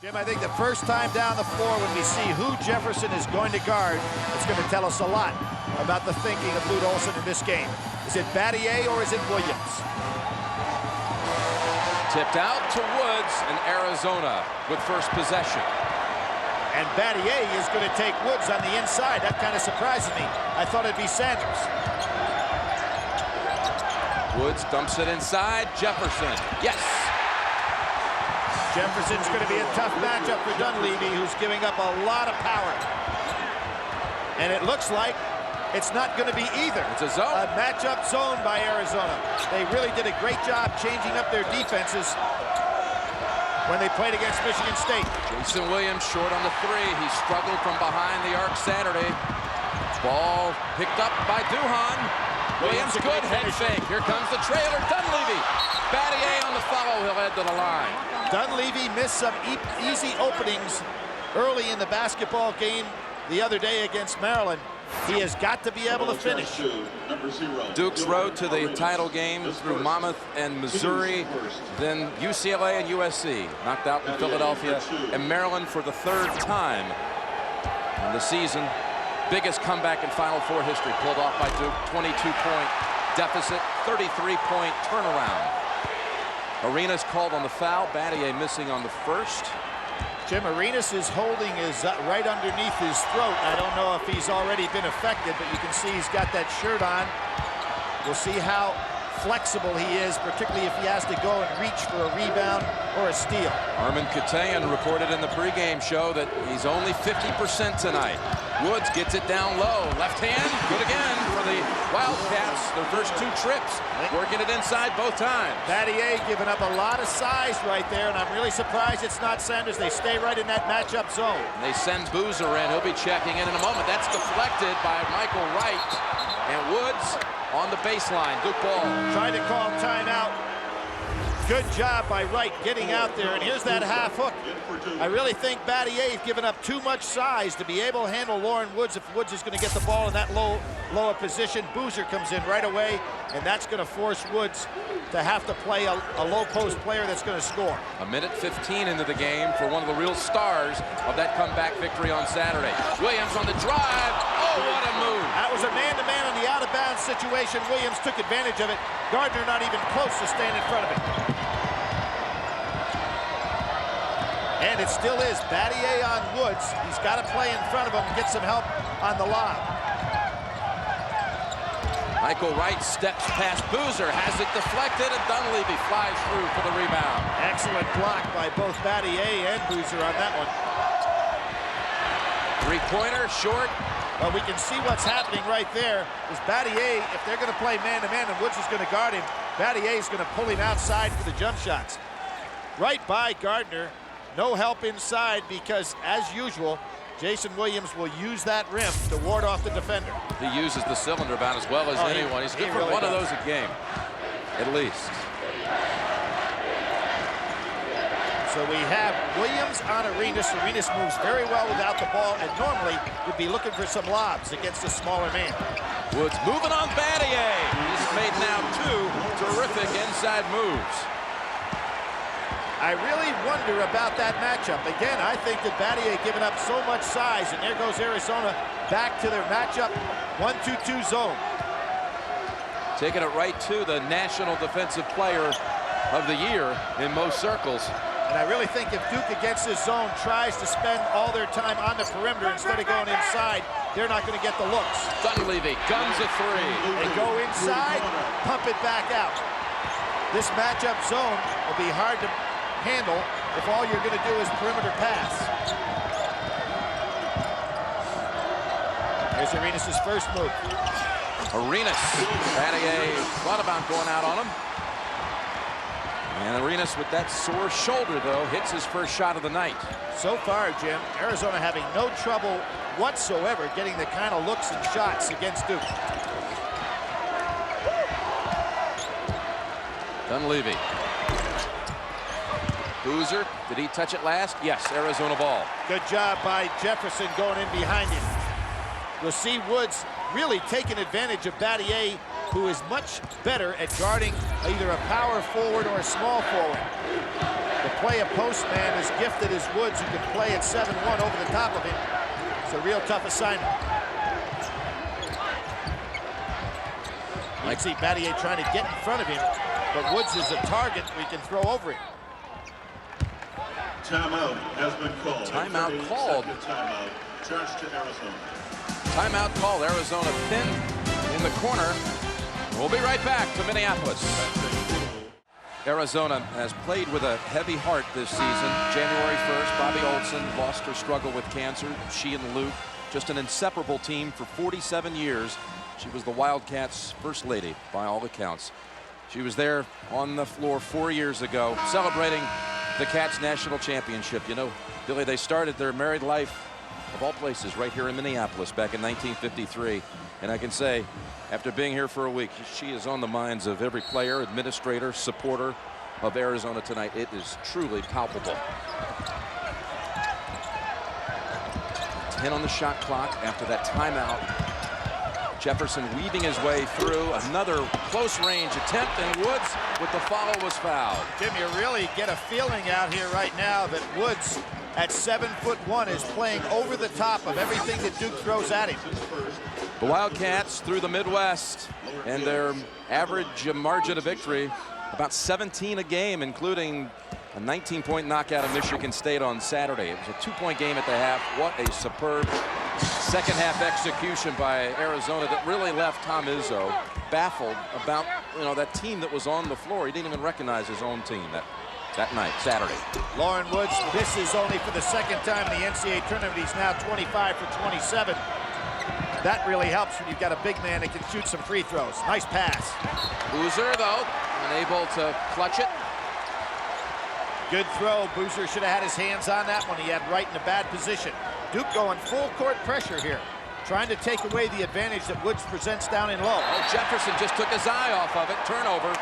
Jim, I think the first time down the floor when we see who Jefferson is going to guard, it's going to tell us a lot about the thinking of Lute Olson in this game. Is it Battier or is it Williams? Tipped out to Woods and Arizona with first possession. And Battier is going to take Woods on the inside. That kind of surprises me. I thought it'd be Sanders. Woods dumps it inside. Jefferson. Yes. Jefferson's going to be a tough matchup for Dunleavy, who's giving up a lot of power. And it looks like it's not going to be either. It's a zone. A matchup zone by Arizona. They really did a great job changing up their defenses when they played against Michigan State. Jason Williams short on the three. He struggled from behind the arc Saturday. Ball picked up by Duhan. Williams, good head fake. Here comes the trailer. Dunleavy. Battier on the follow. He'll head to the line. Dunleavy missed some easy openings early in the basketball game the other day against Maryland. He has got to be able to finish. Duke's road to the title game through Monmouth and Missouri, then UCLA and USC. Knocked out in Philadelphia and Maryland for the third time in the season. Biggest comeback in Final Four history, pulled off by Duke. 22-point deficit, 33-point turnaround. Arenas called on the foul. Battier missing on the first. Jim, Arenas is holding his right underneath his throat. I don't know if he's already been affected, but you can see he's got that shirt on. We'll see how flexible he is, particularly if he has to go and reach for a rebound or a steal. Armin Katayan reported in the pregame show that he's only 50% tonight. Woods gets it down low. Left hand, good again for the Wildcats. Their first two trips, working it inside both times. Battier giving up a lot of size right there, and I'm really surprised it's not Sanders. They stay right in that matchup zone. And they send Boozer in. He'll be checking in a moment. That's deflected by Michael Wright. And Woods on the baseline. Duke ball. Trying to call timeout. Good job by Wright getting out there, and here's that half hook. I really think Battier's given up too much size to be able to handle Lauren Woods if Woods is going to get the ball in that lower position. Boozer comes in right away, and that's going to force Woods to have to play a low post player that's going to score. A minute 15 into the game for one of the real stars of that comeback victory on Saturday. Williams on the drive. Oh, what a move. That was a man-to-man on the out-of-bounds situation. Williams took advantage of it. Gardner not even close to staying in front of it. And it still is Battier on Woods. He's got to play in front of him and get some help on the lob. Michael Wright steps past Boozer, has it deflected, and Dunleavy flies through for the rebound. Excellent block by both Battier and Boozer on that one. Three-pointer, short. Well, we can see what's happening right there. Is Battier, if they're going to play man-to-man and Woods is going to guard him, Battier is going to pull him outside for the jump shots. Right by Gardner. No help inside because, as usual, Jason Williams will use that rim to ward off the defender. He uses the cylinder about as well as anyone. He's good for really one of those a game, at least. So we have Williams on Arenas. Arenas moves very well without the ball and normally would be looking for some lobs against a smaller man. Woods moving on Battier. He's made now two terrific inside moves. I really wonder about that matchup. Again, I think that Battier giving up so much size, and there goes Arizona back to their matchup 1-2-2 zone. Taking it right to the National Defensive Player of the Year in most circles. And I really think if Duke against this zone tries to spend all their time on the perimeter instead of going inside, they're not going to get the looks. Dunleavy guns a three. They go inside, pump it back out. This matchup zone will be hard to handle if all you're going to do is perimeter pass. Here's Arenas' first move. Arenas. Battier thought about going out on him. And Arenas with that sore shoulder, though, hits his first shot of the night. So far, Jim, Arizona having no trouble whatsoever getting the kind of looks and shots against Duke. Dunleavy. Boozer, did he touch it last? Yes, Arizona ball. Good job by Jefferson going in behind him. You'll see Woods really taking advantage of Battier, who is much better at guarding either a power forward or a small forward. The play a postman as gifted as Woods, who can play at 7-1 over the top of him. It's a real tough assignment. You can see Battier trying to get in front of him, but Woods is a target we can throw over him. Timeout has been called. Timeout called. Timeout. Charge to Arizona. Timeout called. Arizona pinned in the corner. We'll be right back to Minneapolis. Arizona has played with a heavy heart this season. January 1st, Bobby Olson lost her struggle with cancer. She and Luke, just an inseparable team for 47 years. She was the Wildcats' first lady, by all accounts. She was there on the floor 4 years ago, celebrating the Cats' national championship. You know, Billy, they started their married life, of all places, right here in Minneapolis back in 1953. And I can say, after being here for a week, she is on the minds of every player, administrator, supporter of Arizona tonight. It is truly palpable. 10 on the shot clock after that timeout. Jefferson weaving his way through another close range attempt, and Woods with the follow was fouled. Jim, you really get a feeling out here right now that Woods at 7'1" is playing over the top of everything that Duke throws at him. The Wildcats through the Midwest, and their average margin of victory about 17 a game, including a 19-point knockout of Michigan State on Saturday. It was a 2-point game at the half. What a superb second half execution by Arizona that really left Tom Izzo baffled about, you know, that team that was on the floor. He didn't even recognize his own team that night, Saturday. Lauren Woods misses only for the second time in the NCAA tournament. He's now 25 for 27. That really helps when you've got a big man that can shoot some free throws. Nice pass. Boozer, though, unable to clutch it. Good throw. Boozer should have had his hands on that one. He had Wright in a bad position. Duke going full court pressure here, trying to take away the advantage that Woods presents down in low. Oh, Jefferson just took his eye off of it. Turnover.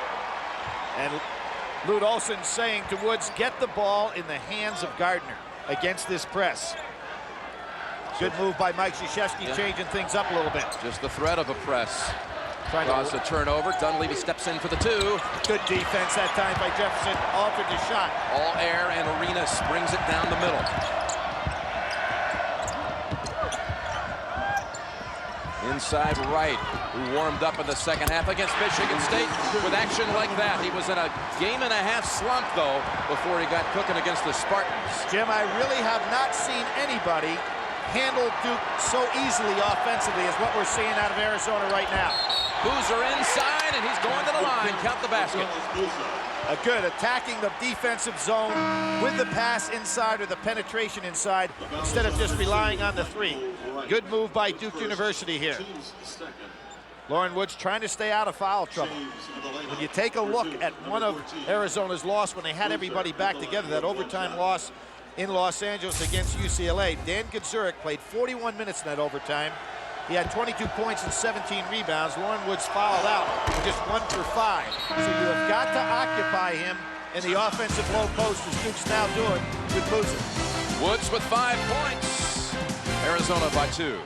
And Lute Olson saying to Woods, get the ball in the hands of Gardner against this press. Good move by Mike Krzyzewski, changing things up a little bit. Just the threat of a press. Trying to cause a turnover. Dunleavy steps in for the 2. Good defense that time by Jefferson. Altered his shot. All air, and Arenas brings it down the middle. Inside Wright, who warmed up in the second half against Michigan State with action like that. He was in a game-and-a-half slump, though, before he got cooking against the Spartans. Jim, I really have not seen anybody handle Duke so easily offensively as what we're seeing out of Arizona right now. Boozer inside, and he's going to the line. Count the basket. Good attacking the defensive zone with the pass inside or the penetration inside instead of just relying on the 3. Good move by Duke University here. Lauren Woods trying to stay out of foul trouble. When you take a look at one of Arizona's loss when they had everybody back together, that overtime loss in Los Angeles against UCLA, Dan Gutsurek played 41 minutes in that overtime. He had 22 points and 17 rebounds. Lauren Woods fouled out, just 1 for 5. So you have got to occupy him in the offensive low post, as Duke's now doing with Boozer. Woods with 5 points. Arizona by 2.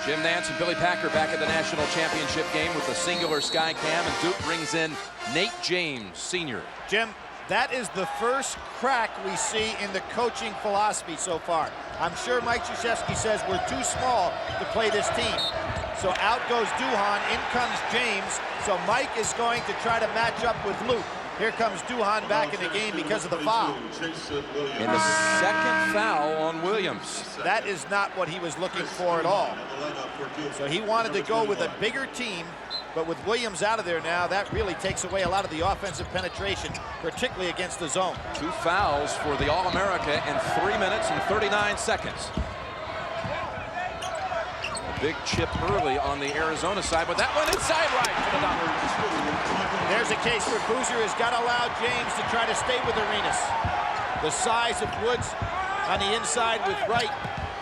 Jim Nance and Billy Packer back at the national championship game with the singular sky cam, and Duke brings in Nate James, senior. Jim, that is the first crack we see in the coaching philosophy so far. I'm sure Mike Krzyzewski says we're too small to play this team. So out goes Duhan, in comes James. So Mike is going to try to match up with Luke. Here comes Duhan back in the game because of the foul. And the second foul on Williams. That is not what he was looking for at all. So he wanted to go with a bigger team, but with Williams out of there now, that really takes away a lot of the offensive penetration, particularly against the zone. 2 fouls for the All-America in 3 minutes and 39 seconds. A big chip early on the Arizona side, but that one inside right for the Dockers. There's a case where Boozer has got to allow James to try to stay with Arenas. The size of Woods on the inside with Wright,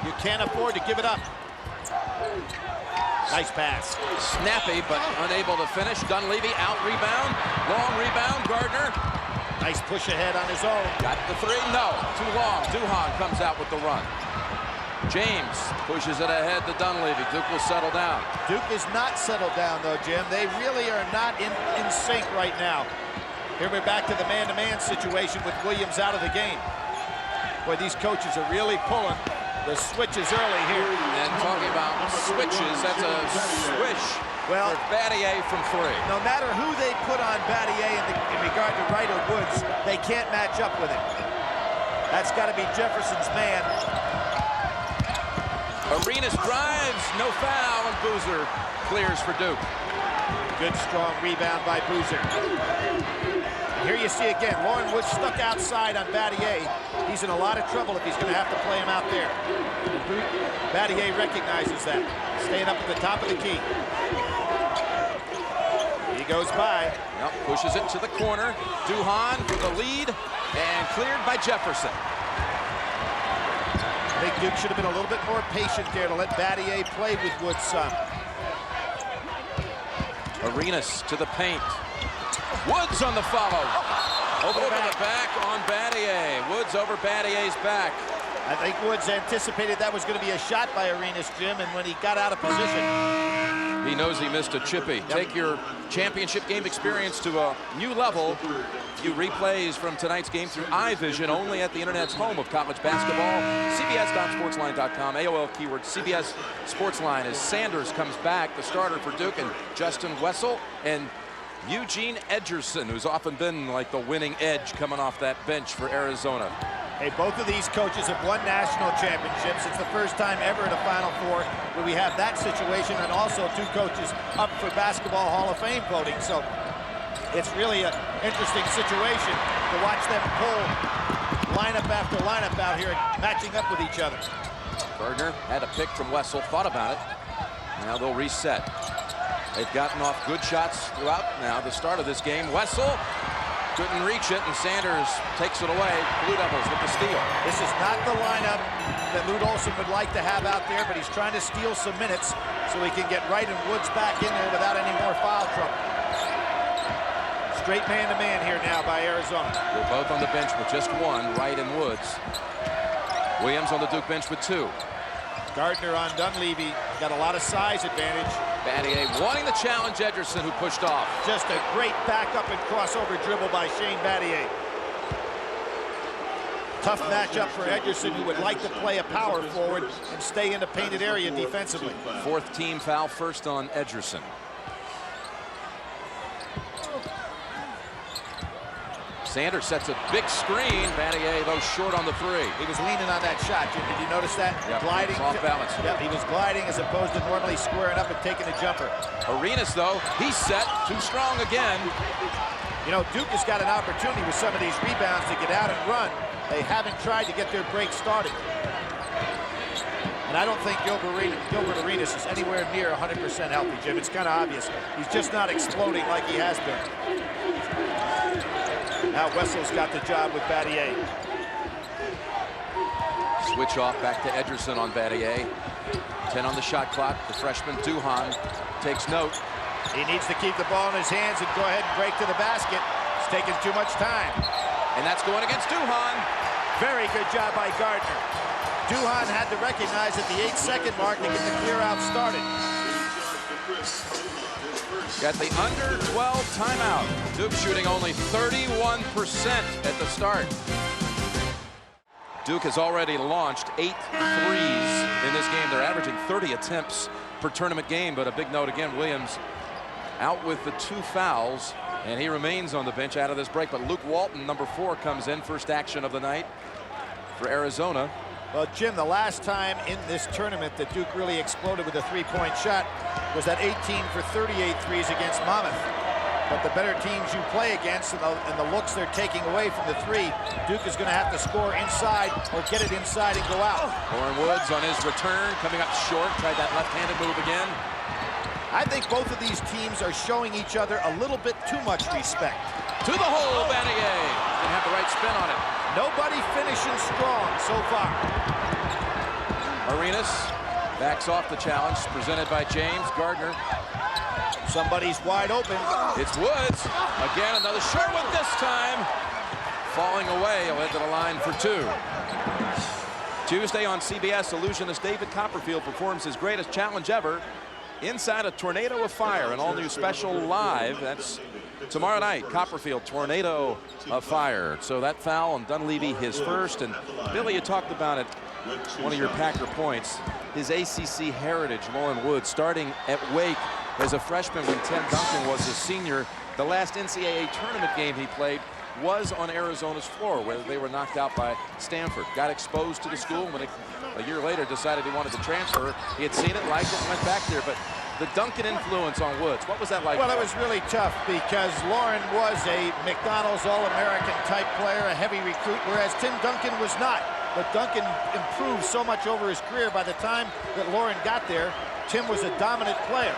you can't afford to give it up. Nice pass. Snappy, but unable to finish. Dunleavy out rebound. Long rebound, Gardner. Nice push ahead on his own. Got the 3, no, too long. Duhan comes out with the run. James pushes it ahead to Dunleavy. Duke will settle down. Duke is not settled down, though, Jim. They really are not in sync right now. Here we're back to the man-to-man situation with Williams out of the game. Boy, these coaches are really pulling the switches early here. And talking about switches, that's a swish for Battier from 3. No matter who they put on Battier in regard to Wright or Woods, they can't match up with him. That's got to be Jefferson's man. Arenas drives, no foul, and Boozer clears for Duke. Good, strong rebound by Boozer. Here you see again, Lauren Woods stuck outside on Battier. He's in a lot of trouble if he's going to have to play him out there. Battier recognizes that, staying up at the top of the key. He goes by. Yep, pushes it to the corner. Duhan for the lead, and cleared by Jefferson. I think Duke should have been a little bit more patient there to let Battier play with Woods some. Arenas to the paint. Woods on the follow. Over the back on Battier. Woods over Battier's back. I think Woods anticipated that was going to be a shot by Arenas, Jim, and when he got out of position, he knows he missed a chippy. Take your championship game experience to a new level. View replays from tonight's game through iVision, only at the internet's home of college basketball. CBS.sportsline.com, AOL keyword CBS Sportsline, as Sanders comes back, the starter for Duke, and Justin Wessel and Eugene Edgerson, who's often been like the winning edge coming off that bench for Arizona. Hey, both of these coaches have won national championships. It's the first time ever in a Final Four where we have that situation, and also 2 coaches up for Basketball Hall of Fame voting. So it's really an interesting situation to watch them pull lineup after lineup out here, matching up with each other. Gardner had a pick from Wessel, thought about it. Now they'll reset. They've gotten off good shots throughout now the start of this game. Wessel couldn't reach it, and Sanders takes it away. Blue Devils with the steal. This is not the lineup that Lute Olson would like to have out there, but he's trying to steal some minutes so he can get Wright and Woods back in there without any more foul trouble. Straight man-to-man here now by Arizona. They're both on the bench with just 1, Wright and Woods. Williams on the Duke bench with 2. Gardner on Dunleavy, got a lot of size advantage. Battier wanting to challenge Edgerson, who pushed off. Just a great backup and crossover dribble by Shane Battier. Tough matchup for Edgerson, who would like to play a power forward and stay in the painted area defensively. 4th team foul, first on Edgerson. Sanders sets a big screen. Battier, though, short on the 3. He was leaning on that shot, Jim. Did you notice that? Yep, gliding. off balance. Yep, he was gliding as opposed to normally squaring up and taking a jumper. Arenas, though, he's set. Too strong again. You know, Duke has got an opportunity with some of these rebounds to get out and run. They haven't tried to get their break started. And I don't think Gilbert Arenas is anywhere near 100% healthy, Jim. It's kind of obvious. He's just not exploding like he has been. Now Wessel's got the job with Battier. Switch off back to Edgerson on Battier. 10 on the shot clock. The freshman Duhan takes note. He needs to keep the ball in his hands and go ahead and break to the basket. It's taking too much time. And that's going against Duhan. Very good job by Gardner. Duhan had to recognize at the 8-second mark to get the clear out started. Got the under 12 timeout. Duke shooting only 31% at the start. Duke has already launched 8 threes in this game. They're averaging 30 attempts per tournament game, but a big note again, Williams out with the 2 fouls, and he remains on the bench out of this break. But Luke Walton, number 4, comes in, first action of the night for Arizona. Well, Jim, the last time in this tournament that Duke really exploded with a 3-point shot was that 18 for 38 threes against Monmouth. But the better teams you play against and the looks they're taking away from the 3, Duke is going to have to score inside or get it inside and go out. Lauren Woods on his return, coming up short, tried that left-handed move again. I think both of these teams are showing each other a little bit too much respect. To the hole, Battier. Didn't have the right spin on it. Nobody finishing strong so far. Arenas backs off the challenge, presented by James Gardner. Somebody's wide open. It's Woods. Again, another short one this time. Falling away, he'll head to the line for 2. Tuesday on CBS, illusionist David Copperfield performs his greatest challenge ever inside a tornado of fire, an all-new special live. That's Tomorrow night, Copperfield, tornado of fire. So that foul on Dunleavy, his first. And Billy, you talked about it, one of your Packer points, his ACC heritage, Lauren Woods, starting at Wake as a freshman when Tim Duncan was a senior. The last NCAA tournament game he played was on Arizona's floor, where they were knocked out by Stanford. Got exposed to the school when a year later decided he wanted to transfer. He had seen it, liked it, and went back there. But the Duncan influence on Woods, what was that like? Well, it was really tough because Lauren was a McDonald's All-American type player, a heavy recruit, whereas Tim Duncan was not. But Duncan improved so much over his career. By the time that Lauren got there, Tim was a dominant player.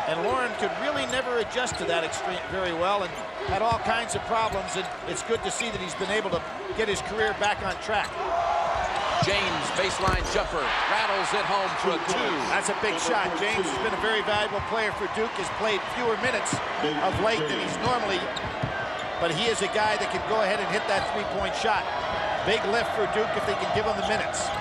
And Lauren could really never adjust to that extreme very well and had all kinds of problems. And it's good to see that he's been able to get his career back on track. James, baseline jumper, rattles it home for a 2. That's a big shot. James has been a very valuable player for Duke, has played fewer minutes of late than he's normally, but he is a guy that can go ahead and hit that three-point shot. Big lift for Duke if they can give him the minutes.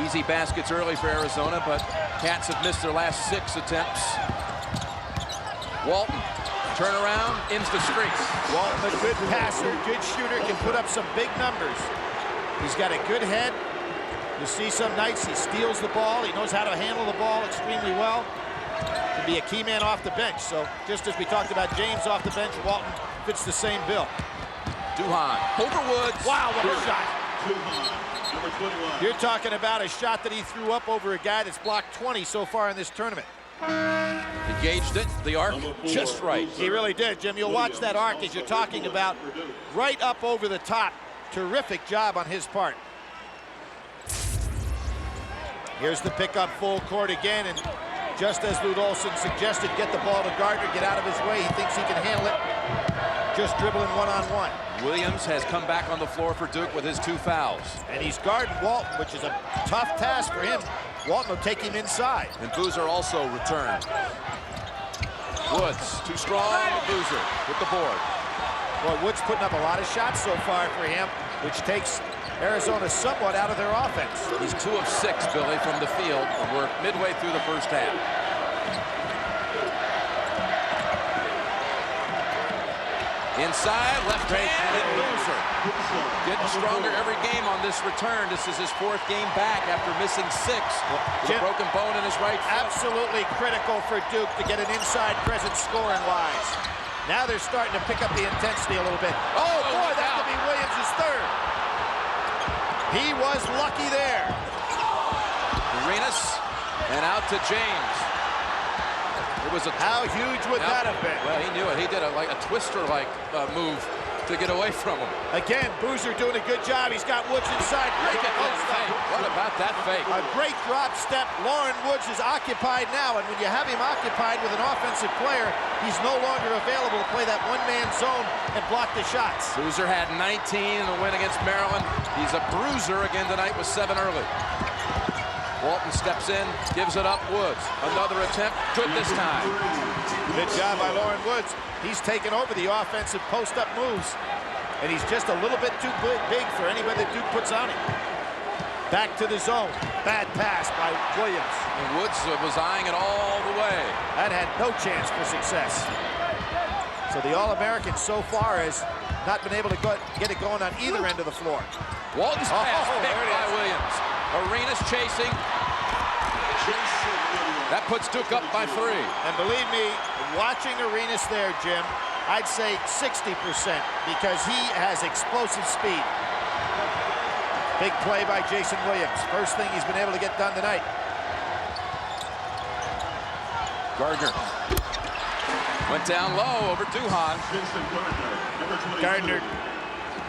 Easy baskets early for Arizona, but Cats have missed their last 6 attempts. Walton, turnaround, ends the streak. Walton, a good passer, good shooter, can put up some big numbers. He's got a good head. You see some nights he steals the ball. He knows how to handle the ball extremely well. Can be a key man off the bench. So just as we talked about James off the bench, Walton fits the same bill. Duhan, over Woods. Wow, what a shot. Duhan, number 21. You're talking about a shot that he threw up over a guy that's blocked 20 so far in this tournament. Engaged it, the arc just right. He really did, Jim. You'll watch that arc as you're talking about, right up over the top. Terrific job on his part. Here's the pickup full court again, and just as Lute Olson suggested, get the ball to Gardner, get out of his way. He thinks he can handle it. Just dribbling one-on-one. Williams has come back on the floor for Duke with his 2 fouls. And he's guarding Walton, which is a tough task for him. Walton will take him inside. And Boozer also returned. Woods, too strong, Boozer with the board. Boy, Woods putting up a lot of shots so far for him, which takes Arizona somewhat out of their offense. He's 2 of 6, Billy, from the field, and we're midway through the first half. Inside, left hand, and Boozer. Getting stronger every game on this return. This is his 4th game back after missing 6 with a broken bone in his right foot. Absolutely critical for Duke to get an inside presence scoring-wise. Now they're starting to pick up the intensity a little bit. Oh, boy, that could be Williams' 3rd. He was lucky there. Arenas, and out to James. It was How huge would that have been? Well, he knew it. He did a twister-like move to get away from him. Again, Boozer doing a good job. He's got Woods inside. Great fake. What about that fake? A great drop step. Lauren Woods is occupied now, and when you have him occupied with an offensive player, he's no longer available to play that one-man zone and block the shots. Boozer had 19 in the win against Maryland. He's a bruiser again tonight with 7 early. Walton steps in, gives it up, Woods. Another attempt, good this time. Good job by Lauren Woods. He's taken over the offensive post-up moves, and he's just a little bit too big for anybody that Duke puts on him. Back to the zone. Bad pass by Williams. And Woods was eyeing it all the way. That had no chance for success. So the All-American so far has not been able to get it going on either end of the floor. Walton's pass picked by Williams. Arenas chasing. That puts Duke up by 3. And believe me, watching Arenas there, Jim, I'd say 60% because he has explosive speed. Big play by Jason Williams. First thing he's been able to get done tonight. Gardner went down low over Duhan. Gardner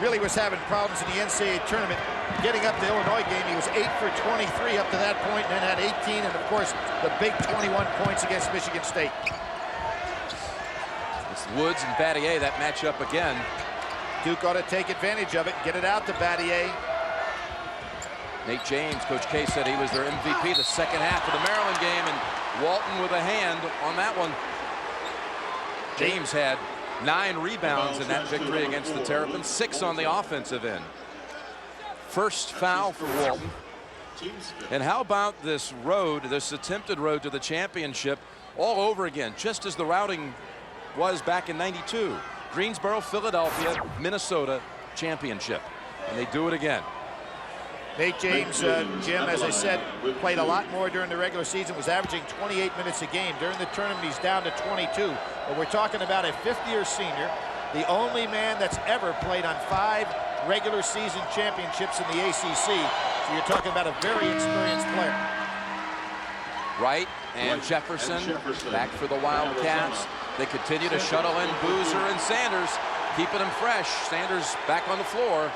really was having problems in the NCAA tournament. Getting up the Illinois game, he was 8 for 23 up to that point, and then had 18, and of course, the big 21 points against Michigan State. It's Woods and Battier, that matchup again. Duke ought to take advantage of it, get it out to Battier. Nate James, Coach K said he was their MVP the second half of the Maryland game, and Walton with a hand on that one. James had 9 rebounds in that victory against the Terrapins, 6 on the offensive end. First foul for Walton. And how about this road, this attempted road to the championship all over again, just as the routing was back in '92. Greensboro, Philadelphia, Minnesota championship. And they do it again. Nate James, Jim, as I said, played a lot more during the regular season, was averaging 28 minutes a game. During the tournament, he's down to 22. But we're talking about a fifth-year senior, the only man that's ever played on 5 regular season championships in the ACC. So you're talking about a very experienced player. Wright and Jefferson back for the Wildcats. They continue to shuttle in Boozer and Sanders, keeping them fresh. Sanders back on the floor.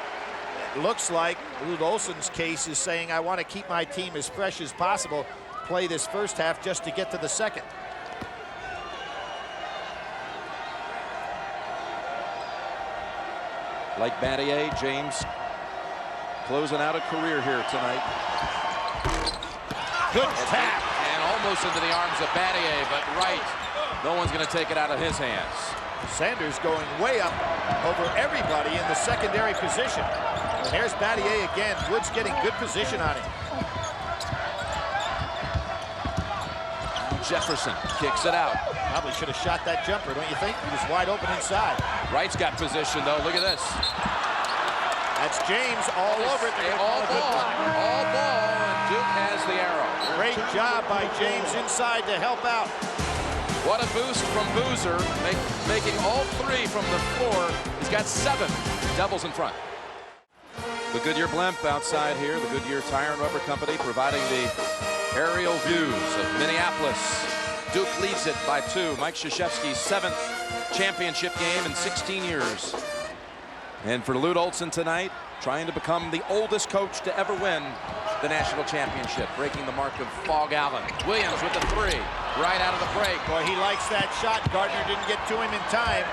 It looks like Lute Olson's case is saying, I want to keep my team as fresh as possible, play this first half just to get to the second. Like Battier, James closing out a career here tonight. Good tap. And almost into the arms of Battier, but Wright, no one's going to take it out of his hands. Sanders going way up over everybody in the secondary position. And there's Battier again. Woods getting good position on him. Jefferson kicks it out. Probably should have shot that jumper, don't you think? He was wide open inside. Wright's got position, though. Look at this. That's James all over it. All ball. All ball, and Duke has the arrow. Great job by James inside to help out. What a boost from Boozer, making all 3 from the floor. He's got 7 Devils in front. The Goodyear blimp outside here, the Goodyear Tire and Rubber Company providing the aerial views of Minneapolis. Duke leads it by 2. Mike Krzyzewski's 7th championship game in 16 years. And for Lute Olson tonight, trying to become the oldest coach to ever win the national championship, breaking the mark of Fog Allen. Williams with the 3, right out of the break. Boy, he likes that shot. Gardner didn't get to him in time.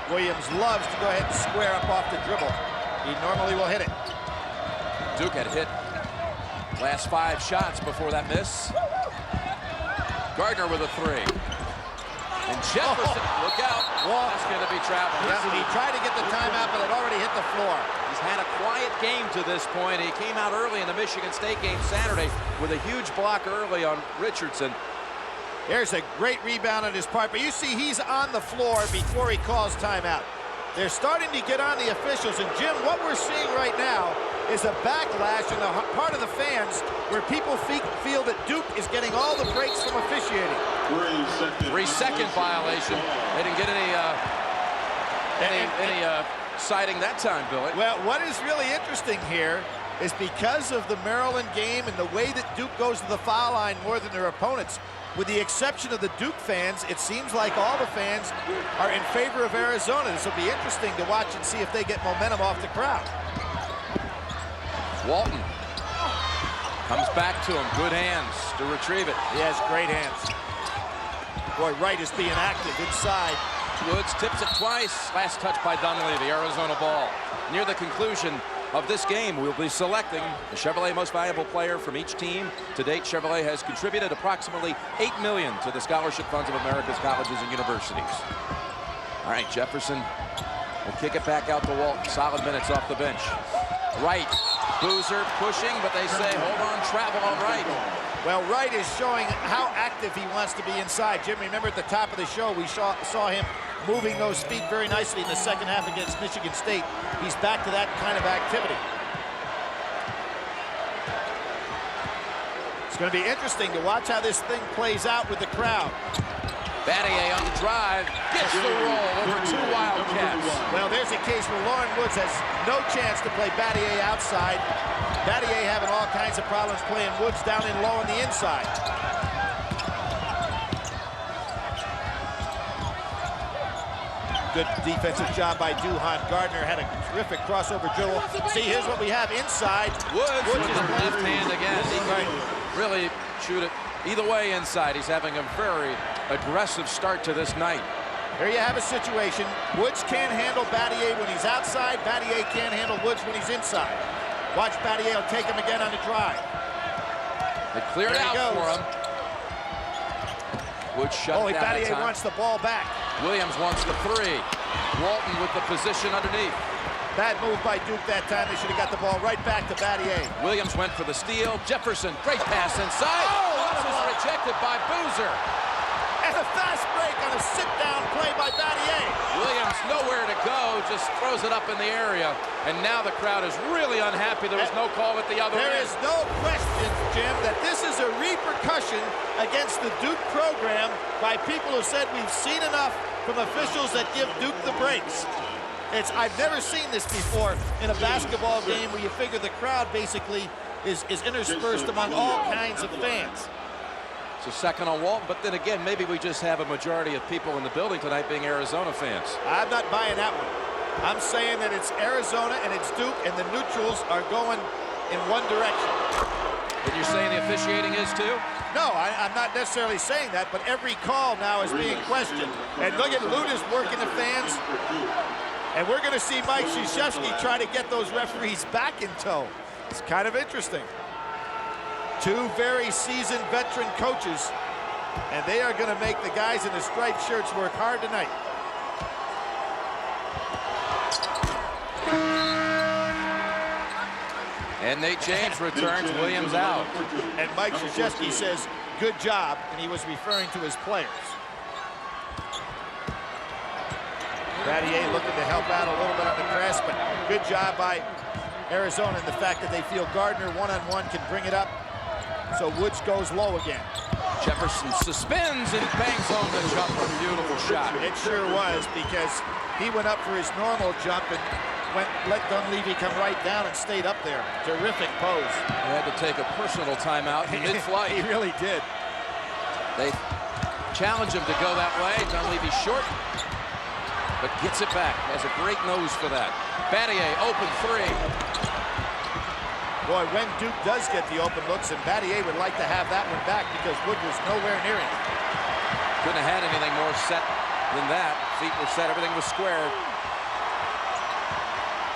Williams loves to go ahead and square up off the dribble. He normally will hit it. Duke had hit last 5 shots before that miss. Gardner with a 3. And Jefferson, look out. That's going to be traveling. Yeah, he tried to get the timeout, but it already hit the floor. He's had a quiet game to this point. He came out early in the Michigan State game Saturday with a huge block early on Richardson. There's a great rebound on his part, but you see he's on the floor before he calls timeout. They're starting to get on the officials, and Jim, what we're seeing right now is a backlash on the part of the fans where people feel that Duke is getting all the breaks from officiating. 3-second violation. They didn't get any citing that time, Billy. Well, what is really interesting here is because of the Maryland game and the way that Duke goes to the foul line more than their opponents, with the exception of the Duke fans, it seems like all the fans are in favor of Arizona. This will be interesting to watch and see if they get momentum off the crowd. Walton comes back to him. Good hands to retrieve it. He has great hands. Boy, Wright is being active inside. Woods tips it twice. Last touch by Dunleavy, Arizona ball. Near the conclusion of this game, we'll be selecting the Chevrolet Most Valuable Player from each team. To date, Chevrolet has contributed approximately $8 million to the scholarship funds of America's colleges and universities. All right, Jefferson will kick it back out to Walton. Solid minutes off the bench. Wright, Boozer pushing, but they say, hold on, travel all right. Well, Wright is showing how active he wants to be inside. Jim, remember at the top of the show, we saw him moving those feet very nicely in the second half against Michigan State. He's back to that kind of activity. It's going to be interesting to watch how this thing plays out with the crowd. Battier on the drive, gets the roll over 2 Wildcats. Well, there's a case where Lauren Woods has no chance to play Battier outside. Battier having all kinds of problems playing Woods down in low on the inside. Good defensive job by Duhan. Gardner had a terrific crossover dribble. See, here's what we have inside. Woods with the left hand again. He can really shoot it either way inside. He's having a very aggressive start to this night. Here you have a situation. Woods can't handle Battier when he's outside. Battier can't handle Woods when he's inside. Watch Battier will take him again on the drive. They cleared out for him. Woods shut down. Battier wants the ball back. Williams wants the 3. Walton with the position underneath. Bad move by Duke that time. They should have got the ball right back to Battier. Williams went for the steal. Jefferson, great pass inside. Oh, this is rejected by Boozer. And a fast break on a sit-down play by Battier. Williams nowhere to go, just throws it up in the area. And now the crowd is really unhappy. There was no call at the other end. There is no question, Jim, that this is a repercussion against the Duke program by people who said we've seen enough from officials that give Duke the breaks. I've never seen this before in a basketball game where you figure the crowd basically is interspersed among all kinds of fans. It's a second on Walton, but then again, maybe we just have a majority of people in the building tonight being Arizona fans. I'm not buying that one. I'm saying that it's Arizona and it's Duke, and the neutrals are going in one direction. And you're saying the officiating is too? No, I'm not necessarily saying that, but every call now is being questioned. And look at Luda's working the fans. And we're going to see Mike Krzyzewski try to get those referees back in tow. It's kind of interesting. Two very seasoned veteran coaches, and they are going to make the guys in the striped shirts work hard tonight. And Nate James returns, Williams out. And Mike Krzyzewski says, good job, and he was referring to his players. Battier looking to help out a little bit on the press, but good job by Arizona in the fact that they feel Gardner one-on-one can bring it up. So Woods goes low again. Jefferson suspends and bangs home the jumper. Beautiful shot. It sure was, because he went up for his normal jump and let Dunleavy come right down and stayed up there. Terrific pose. He had to take a personal timeout in mid-flight. He really did. They challenge him to go that way. Dunleavy short, but gets it back. Has a great nose for that. Battier, open three. Boy, when Duke does get the open looks, and Battier would like to have that one back because Wood was nowhere near him. Couldn't have had anything more set than that. Feet were set, everything was squared.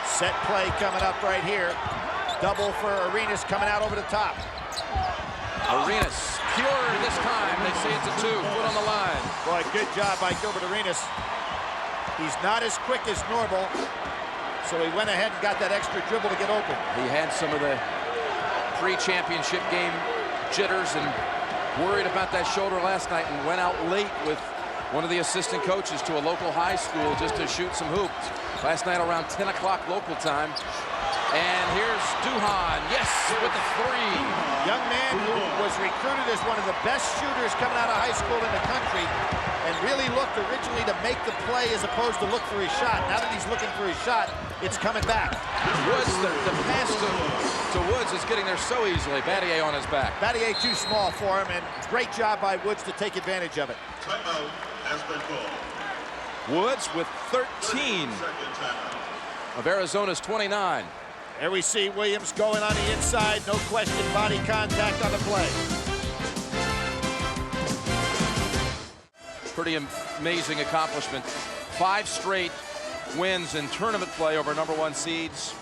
Set play coming up right here. Double for Arenas coming out over the top. Arenas, pure this time. They say it's a two, foot on the line. Boy, good job by Gilbert Arenas. He's not as quick as normal, so he went ahead and got that extra dribble to get open. He had some of the pre-championship game jitters and worried about that shoulder last night and went out late with one of the assistant coaches to a local high school just to shoot some hoops. Last night around 10 o'clock local time. And here's Duhan, yes, with the three. Young man who was recruited as one of the best shooters coming out of high school in the country and really looked originally to make the play as opposed to look for his shot. Now that he's looking for his shot, it's coming back. Woods, the pass to Woods is getting there so easily. Battier on his back. Battier too small for him, and great job by Woods to take advantage of it. Timeout has been called. Woods with 13 of Arizona's 29. There we see Williams going on the inside. No question, body contact on the play. Pretty amazing accomplishment. 5 straight wins in tournament play over #1 seeds.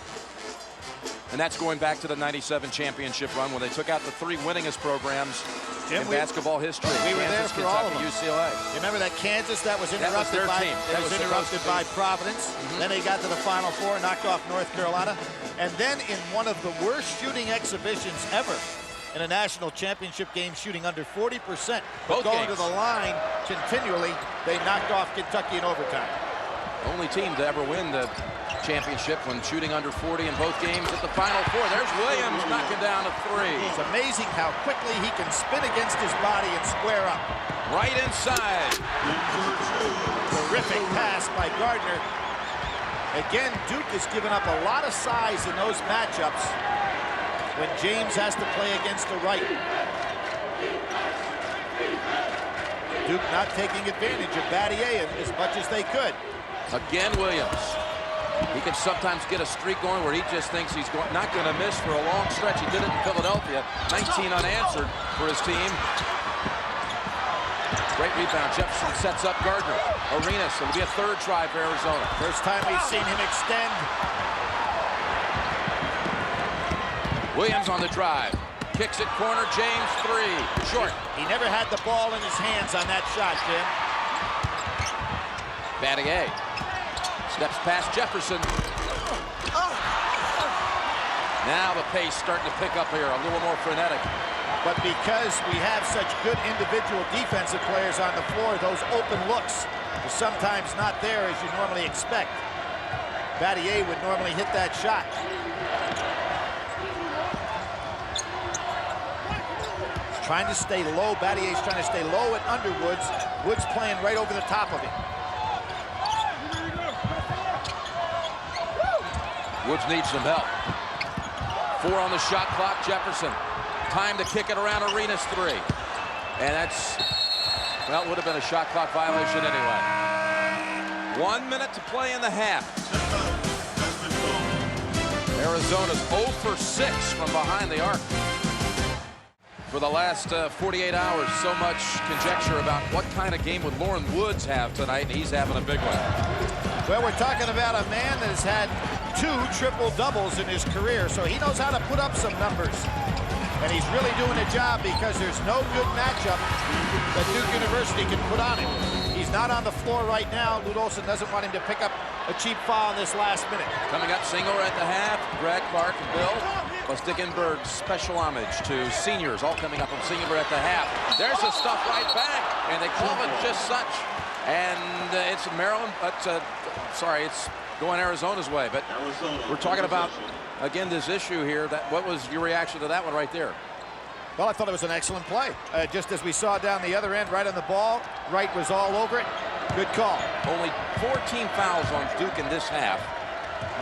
And that's going back to the '97 championship run when they took out the 3 winningest programs in basketball history. We were there for all of them. UCLA. Remember that Kansas that was interrupted that was their by team. That was interrupted by Providence. Then they got to the Final Four, knocked off North Carolina, and then in one of the worst shooting exhibitions ever in a national championship game, shooting under 40%, but going to the line continually, they knocked off Kentucky in overtime. Only team to ever win the championship when shooting under 40 in both games at the Final Four. There's Williams knocking down a 3. It's amazing how quickly he can spin against his body and square up. Right inside. Terrific pass by Gardner. Again, Duke has given up a lot of size in those matchups when James has to play against the right. Duke not taking advantage of Battier as much as they could. Again, Williams. He can sometimes get a streak going where he just thinks he's not going to miss for a long stretch. He did it in Philadelphia. 19 unanswered for his team. Great rebound. Jefferson sets up Gardner. Arenas. It'll be a 3rd try for Arizona. First time we've seen him extend. Williams on the drive. Kicks it corner. James 3. Short. He never had the ball in his hands on that shot, Jim. Battier steps past Jefferson. Now the pace starting to pick up here, a little more frenetic. But because we have such good individual defensive players on the floor, those open looks are sometimes not there as you normally expect. Battier would normally hit that shot. He's trying to stay low. Battier's trying to stay low at Underwood's. Woods playing right over the top of him. Woods needs some help. 4 on the shot clock, Jefferson. Time to kick it around Arenas 3. And that's, well, it would have been a shot clock violation anyway. 1 minute to play in the half. Arizona's 0 for 6 from behind the arc. For the last 48 hours, so much conjecture about what kind of game would Loren Woods have tonight, and he's having a big one. Well, we're talking about a man that has had 2 triple-doubles in his career, so he knows how to put up some numbers. And he's really doing a job because there's no good matchup that Duke University can put on him. He's not on the floor right now. Lute Olson doesn't want him to pick up a cheap foul in this last minute. Coming up, Singler at the half. Greg, Clark, and Bill. Stickenberg's special homage to seniors, all coming up from Singler at the half. There's the stuff right back, and they call it just such. And it's Maryland, but sorry, it's going Arizona's way. But we're talking about, again, this issue here. What was your reaction to that one right there? Well, I thought it was an excellent play. Just as we saw down the other end, right on the ball. Wright was all over it. Good call. Only 14 fouls on Duke in this half.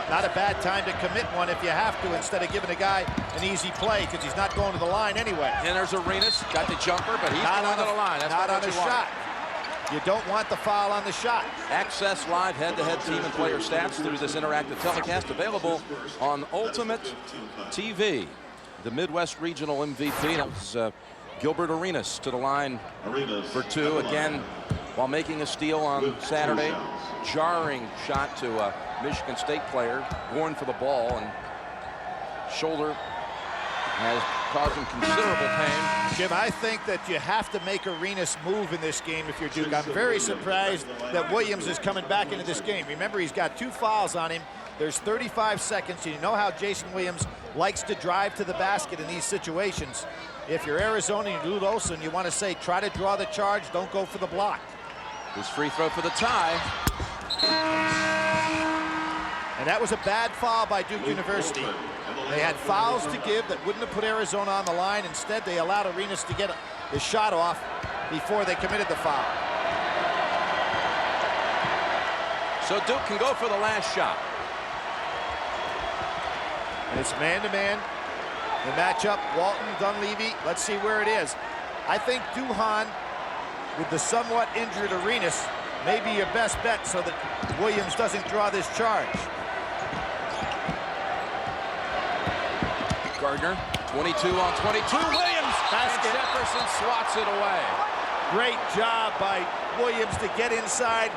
Not a bad time to commit one if you have to, instead of giving a guy an easy play, because he's not going to the line anyway. And there's Arenas, got the jumper, but he's not going on to the line. That's not on the shot. Want. You don't want the foul on the shot. Access live head-to-head team and player stats through this interactive telecast, available on Ultimate TV. The Midwest Regional MVP, that was Gilbert Arenas to the line for 2. Again, while making a steal on Saturday, jarring shot to a Michigan State player, going for the ball, and shoulder has caused him considerable pain. Jim, I think that you have to make Arenas move in this game if you're Duke. I'm very surprised that Williams is coming back into this game. Remember, he's got 2 fouls on him. There's 35 seconds. You know how Jason Williams likes to drive to the basket in these situations. If you're Arizona and Lute Olson, you want to say, try to draw the charge, don't go for the block. His free throw for the tie. And that was a bad foul by Duke University. They had fouls to give that wouldn't have put Arizona on the line. Instead, they allowed Arenas to get his shot off before they committed the foul. So Duke can go for the last shot. And it's man-to-man. The matchup, Walton, Dunleavy. Let's see where it is. I think Duhan, with the somewhat injured Arenas, may be your best bet so that Williams doesn't draw this charge. Gardner, 22 on 22. Williams! Basket. And Jefferson swats it away. Great job by Williams to get inside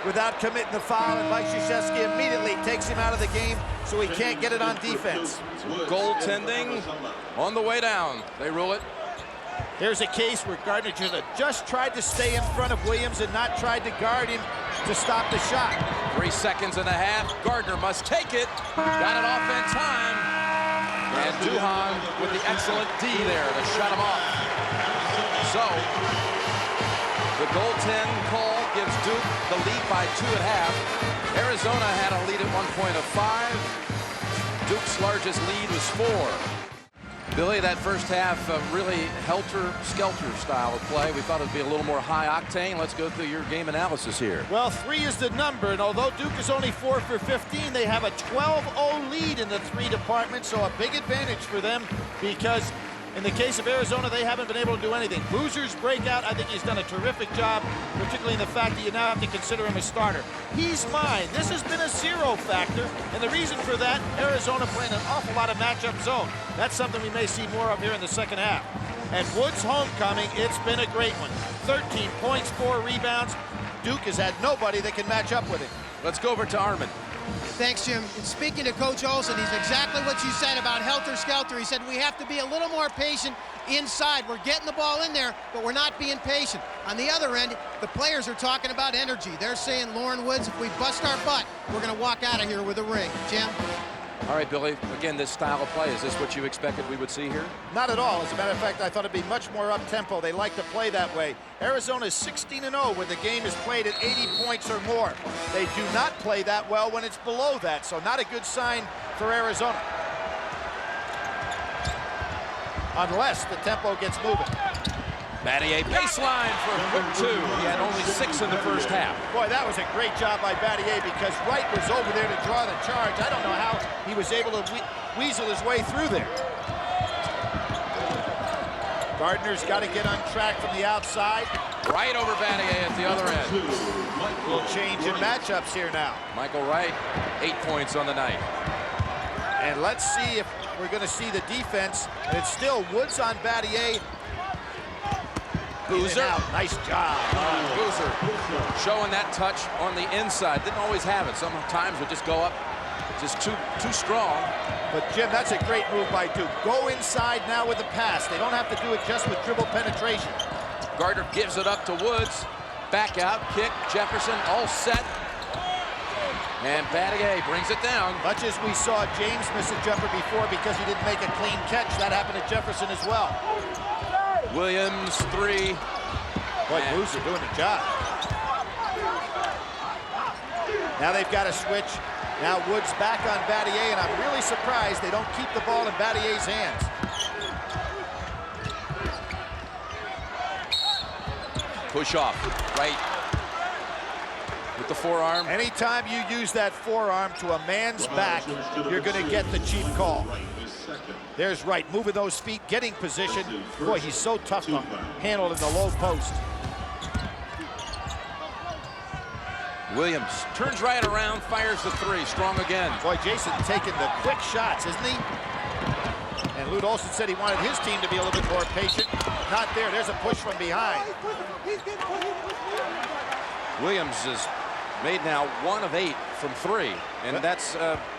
without committing the foul, and Mike Krzyzewski immediately takes him out of the game so he can't get it on defense. Goaltending on the way down. They rule it. Here's a case where Gardner just tried to stay in front of Williams and not tried to guard him to stop the shot. 3 seconds and a half. Gardner must take it. Got it off in time. And Duhan with the excellent D there to shut him off. So the goaltend call gives Duke the lead by 2 at half. Arizona had a lead at one point of 5. Duke's largest lead was 4. Billy, that first half really helter-skelter style of play. We thought it'd be a little more high-octane. Let's go through your game analysis here. Well, 3 is the number, and although Duke is only 4 for 15, they have a 12-0 lead in the 3 department, so a big advantage for them because in the case of Arizona, they haven't been able to do anything. Boozer's breakout, I think he's done a terrific job, particularly in the fact that you now have to consider him a starter. He's mine. This has been a 0 factor, and the reason for that, Arizona playing an awful lot of matchup zone. That's something we may see more of here in the second half. And Woods' homecoming, it's been a great one. 13 points, 4 rebounds. Duke has had nobody that can match up with him. Let's go over to Armin. Thanks, Jim. And speaking to Coach Olson, he's exactly what you said about helter-skelter. He said we have to be a little more patient inside. We're getting the ball in there, but we're not being patient. On the other end, the players are talking about energy. They're saying, Loren Woods, if we bust our butt, we're going to walk out of here with a ring. Jim? All right, Billy, again, this style of play, is this what you expected we would see here? Not at all. As a matter of fact, I thought it'd be much more up-tempo. They like to play that way. Arizona is 16-0 when the game is played at 80 points or more. They do not play that well when it's below that, so not a good sign for Arizona. Unless the tempo gets moving. Battier baseline for a quick 2. He had only 6 in the first half. Boy, that was a great job by Battier because Wright was over there to draw the charge. I don't know how he was able to weasel his way through there. Gardner's got to get on track from the outside. Right over Battier at the other end. Little change in matchups here now. Michael Wright, 8 points on the night. And let's see if we're going to see the defense. It's still Woods on Battier. Boozer. Nice job. Boozer showing that touch on the inside. Didn't always have it. Sometimes would just go up just too strong. But, Jim, that's a great move by Duke. Go inside now with the pass. They don't have to do it just with dribble penetration. Gardner gives it up to Woods. Back out, kick, Jefferson all set. And Battier brings it down. Much as we saw James miss a jumper before because he didn't make a clean catch, that happened to Jefferson as well. Williams, 3. Boy, Boozer doing the job. Now they've got to switch. Now Woods back on Battier, and I'm really surprised they don't keep the ball in Battier's hands. Push off, right with the forearm. Anytime you use that forearm to a man's back, you're going to get the cheap call. There's Wright, moving those feet, getting position. Boy, he's so tough to handle in the low post. Williams turns right around, fires the 3, strong again. Boy, Jason taking the quick shots, isn't he? And Lute Olson said he wanted his team to be a little bit more patient. Not there, there's a push from behind. Williams is made now 1 of 8 from 3, and that's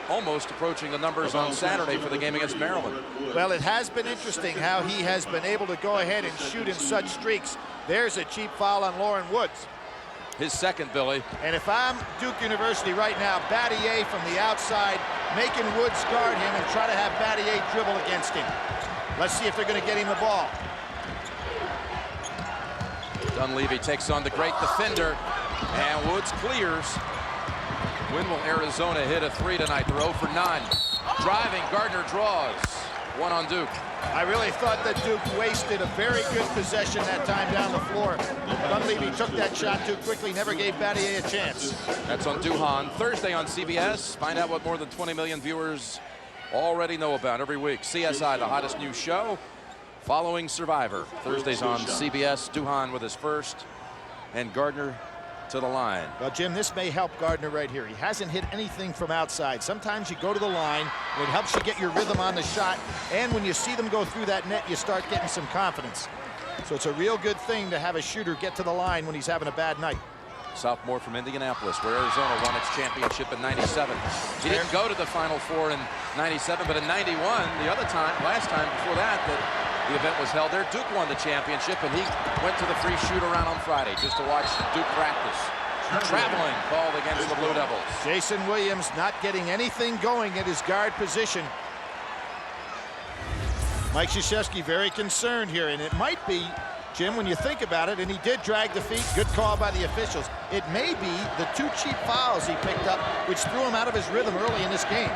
almost approaching the numbers on Saturday for the game against Maryland. Well, it has been interesting how he has been able to go ahead and shoot in such streaks. There's a cheap foul on Lauren Woods. His second, Billy. And if I'm Duke University right now, Battier from the outside, making Woods guard him and try to have Battier dribble against him. Let's see if they're going to get him the ball. Dunleavy takes on the great defender, and Woods clears. When will Arizona hit a 3 tonight? They're 0 for 9. Driving, Gardner draws. 1 on Duke. I really thought that Duke wasted a very good possession that time down the floor. Dunleavy took that shot too quickly, never gave Battier a chance. That's on Duhan. Thursday on CBS. Find out what more than 20 million viewers already know about every week. CSI, the hottest new show, following Survivor. Thursdays on CBS. Duhan with his first, and Gardner to the line. Well, Jim, this may help Gardner right here. He hasn't hit anything from outside. Sometimes you go to the line, and it helps you get your rhythm on the shot, and when you see them go through that net, you start getting some confidence. So it's a real good thing to have a shooter get to the line when he's having a bad night. Sophomore from Indianapolis, where Arizona won its championship in '97. He didn't go to the Final Four in '97, but in '91, the other time, last time before that the event was held there, Duke won the championship, and he went to the free shoot around on Friday just to watch Duke practice. Traveling called against the Blue Devils. Jason Williams not getting anything going at his guard position. Mike Krzyzewski very concerned here, and it might be, Jim, when you think about it, and he did drag the feet, good call by the officials. It may be the 2 cheap fouls he picked up, which threw him out of his rhythm early in this game.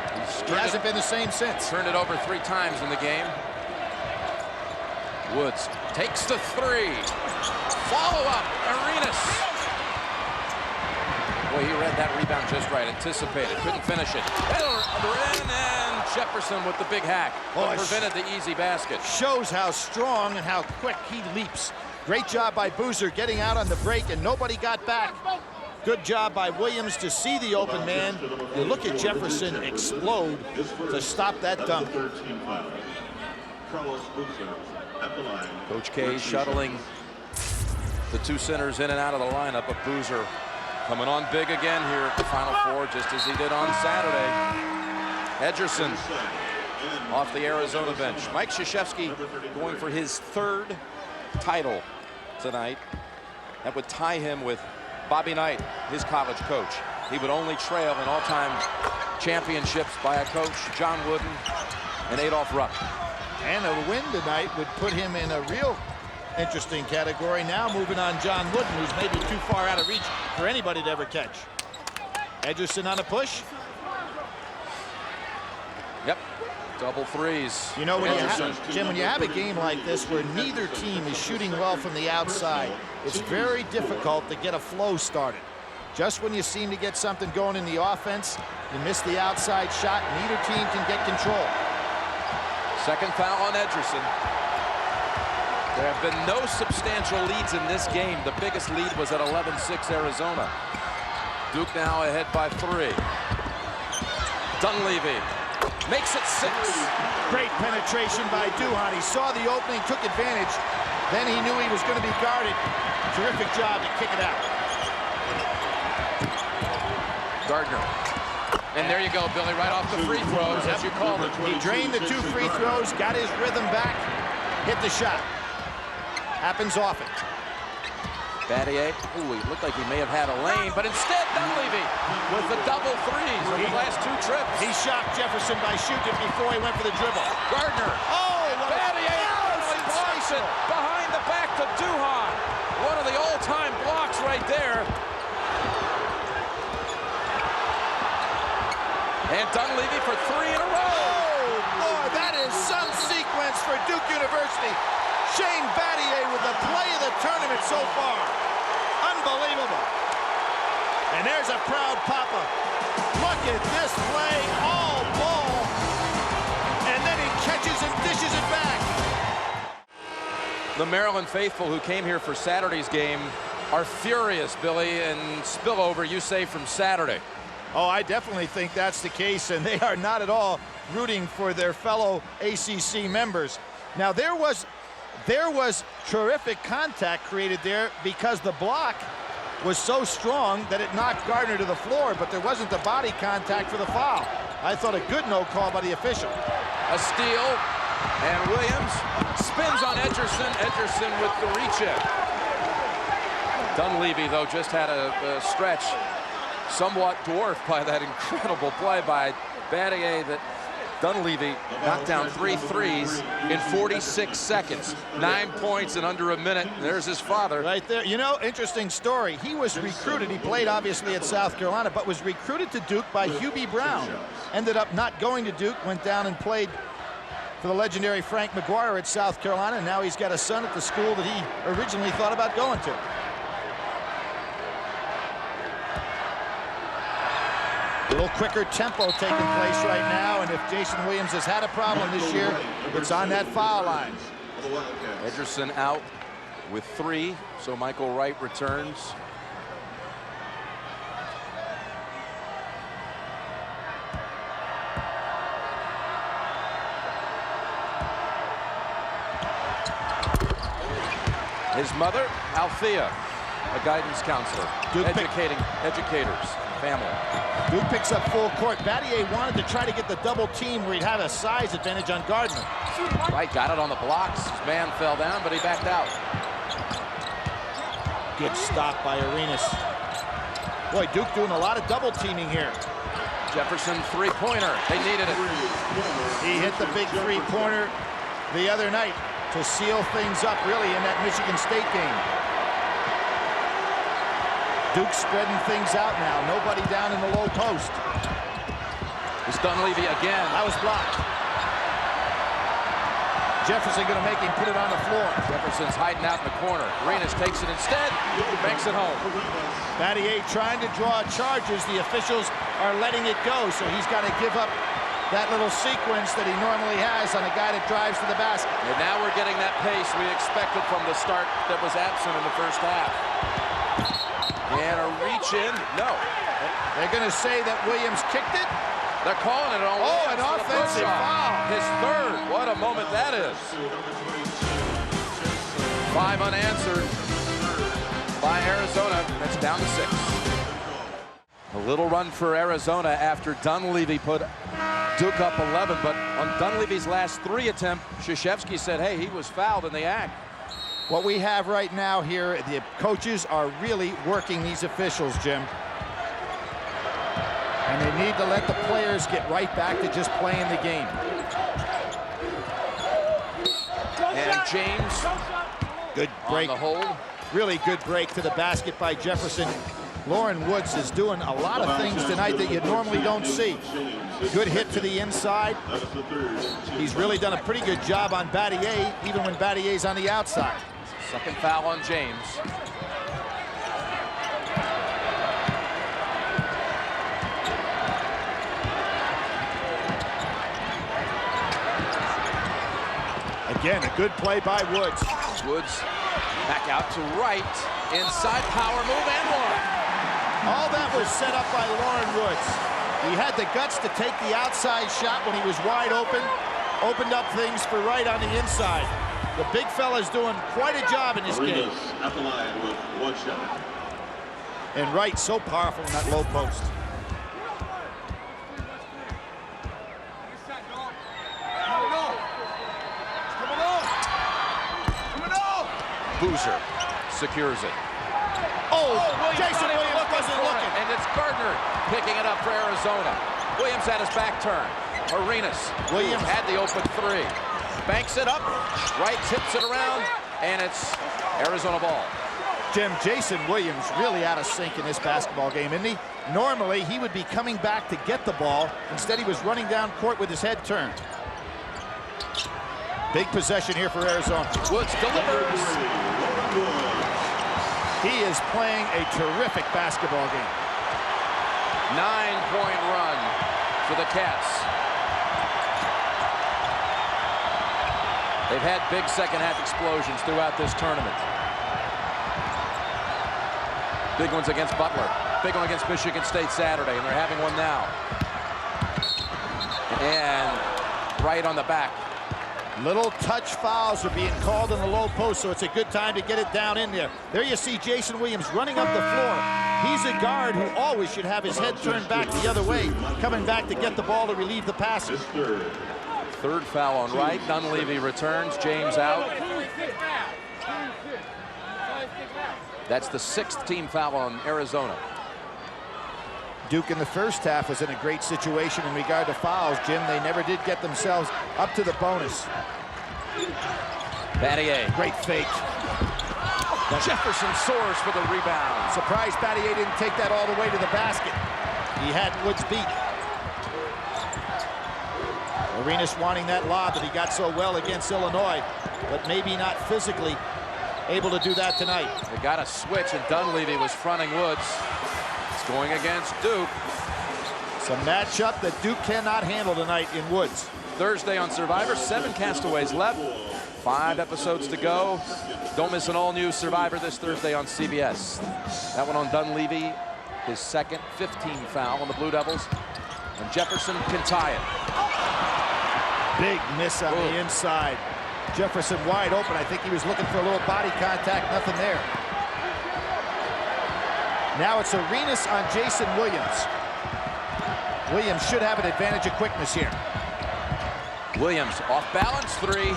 He hasn't been the same since. Turned it over 3 times in the game. Woods takes the 3. Follow-up, Arenas. Boy, he read that rebound just right, anticipated, couldn't finish it. Other end, and Jefferson with the big hack. Oh, prevented the easy basket. Shows how strong and how quick he leaps. Great job by Boozer getting out on the break, and nobody got back. Good job by Williams to see the open man. You look at Jefferson explode to stop that dunk. Coach K shuttling the 2 centers in and out of the lineup, but Boozer coming on big again here at the Final Four, just as he did on Saturday. Edgerson off the Arizona bench. Mike Krzyzewski going for his 3rd title tonight. That would tie him with Bobby Knight, his college coach. He would only trail in all-time championships by a coach, John Wooden and Adolph Rupp. And a win tonight would put him in a real interesting category. Now moving on John Wooden, who's maybe too far out of reach for anybody to ever catch. Edgerson on a push. Yep, double threes. You know, Jim, when you have a game like this where neither team is shooting well from the outside, it's very difficult to get a flow started. Just when you seem to get something going in the offense, you miss the outside shot. Neither team can get control. Second foul on Edgerson. There have been no substantial leads in this game. The biggest lead was at 11-6 Arizona. Duke now ahead by 3. Dunleavy makes it 6. Great penetration by Duhan. He saw the opening, took advantage. Then he knew he was going to be guarded. Terrific job to kick it out. Gardner. And there you go, Billy, right off the free throws, as you called it. He drained the 2 free throws, got his rhythm back, hit the shot. Happens often. Battier, ooh, he looked like he may have had a lane, but instead Dunleavy with the double threes on the last 2 trips. He shocked Jefferson by shooting before he went for the dribble. Gardner. Oh, Battier blocks it behind the back to Duhan. One of the all-time blocks right there. And Dunleavy for 3 in a row. Oh, boy, that is some sequence for Duke University. Shane Battier with the play of the tournament so far. Unbelievable. And there's a proud Papa. Look at this play, all ball. And then he catches and dishes it back. The Maryland faithful who came here for Saturday's game are furious, Billy, and spillover, you say, from Saturday. Oh, I definitely think that's the case, and they are not at all rooting for their fellow ACC members. Now, there was terrific contact created there because the block was so strong that it knocked Gardner to the floor, but there wasn't the body contact for the foul. I thought a good no call by the official. A steal, and Williams spins on Edgerson. Edgerson with the reach-in. Dunleavy, though, just had a stretch somewhat dwarfed by that incredible play by Battier that Dunleavy knocked down 3 threes in 46 seconds. 9 points in under a minute. There's his father. Right there. You know, interesting story. He was recruited. He played, obviously, at South Carolina, but was recruited to Duke by Hubie Brown. Ended up not going to Duke, went down and played for the legendary Frank McGuire at South Carolina, and now he's got a son at the school that he originally thought about going to. A little quicker tempo taking place right now, and if Jason Williams has had a problem this year, it's on that foul line. Edgerson out with 3, so Michael Wright returns. His mother, Althea, a guidance counselor, educators, family. Duke picks up full court. Battier wanted to try to get the double team where he'd have a size advantage on Gardner. Right, got it on the blocks. His man fell down, but he backed out. Good stop by Arenas. Boy, Duke doing a lot of double teaming here. Jefferson three-pointer. They needed it. He hit the big three-pointer the other night to seal things up, really, in that Michigan State game. Duke spreading things out now. Nobody down in the low post. It's Dunleavy again. That was blocked. Jefferson going to make him put it on the floor. Jefferson's hiding out in the corner. Arenas takes it instead. Banks it home. Battier trying to draw charges. The officials are letting it go, so he's got to give up that little sequence that he normally has on a guy that drives to the basket. And now we're getting that pace we expected from the start that was absent in the first half. And a reach in. No. They're going to say that Williams kicked it. They're calling it on Williams. An offensive foul. His third. What a moment that is. 5 unanswered by Arizona. That's down to 6. A little run for Arizona after Dunleavy put Duke up 11, but on Dunleavy's last 3 attempt, Krzyzewski said, hey, he was fouled in the act. What we have right now here, the coaches are really working these officials, Jim. And they need to let the players get right back to just playing the game. And James, good break. On the hold. Really good break to the basket by Jefferson. Lauren Woods is doing a lot of things tonight that you normally don't see. Good hit to the inside. He's really done a pretty good job on Battier, even when Battier's on the outside. Second foul on James. Again, a good play by Woods. Woods back out to right. Inside power move and one. All that was set up by Lauren Woods. He had the guts to take the outside shot when he was wide open. Opened up things for Wright on the inside. The big fella's doing quite a job in this game. At the line with one shot. And Wright so powerful in that low post. Boozer secures it. Oh, Jason Williams wasn't looking. And it's Gardner picking it up for Arizona. Williams had his back turn. Arenas. Williams had the open three. Banks it up. Wright tips it around. And it's Arizona ball. Jim, Jason Williams really out of sync in this basketball game, isn't he? Normally, he would be coming back to get the ball. Instead, he was running down court with his head turned. Big possession here for Arizona. Woods delivers. He is playing a terrific basketball game. 9-point run for the Cats. They've had big second-half explosions throughout this tournament. Big ones against Butler. Big one against Michigan State Saturday, and they're having one now. And right on the back. Little touch fouls are being called in the low post, so it's a good time to get it down in there. There you see Jason Williams running up the floor. He's a guard who always should have his head turned back the other way, coming back to get the ball to relieve the passes. Third foul on Wright. Dunleavy returns. James out. That's the 6th team foul on Arizona. Duke in the first half was in a great situation in regard to fouls, Jim. They never did get themselves up to the bonus. Battier. Great fake. Jefferson soars for the rebound. Surprised Battier didn't take that all the way to the basket. He had Woods beat. Arenas wanting that lob that he got so well against Illinois, but maybe not physically able to do that tonight. They got a switch, and Dunleavy was fronting Woods. It's going against Duke. It's a matchup that Duke cannot handle tonight in Woods. Thursday on Survivor, 7 castaways left. 5 episodes to go. Don't miss an all-new Survivor this Thursday on CBS. That one on Dunleavy, his second 15 foul on the Blue Devils. And Jefferson can tie it. Big miss on the inside. Jefferson wide open. I think he was looking for a little body contact. Nothing there. Now it's Arenas on Jason Williams. Williams should have an advantage of quickness here. Williams off balance, 3.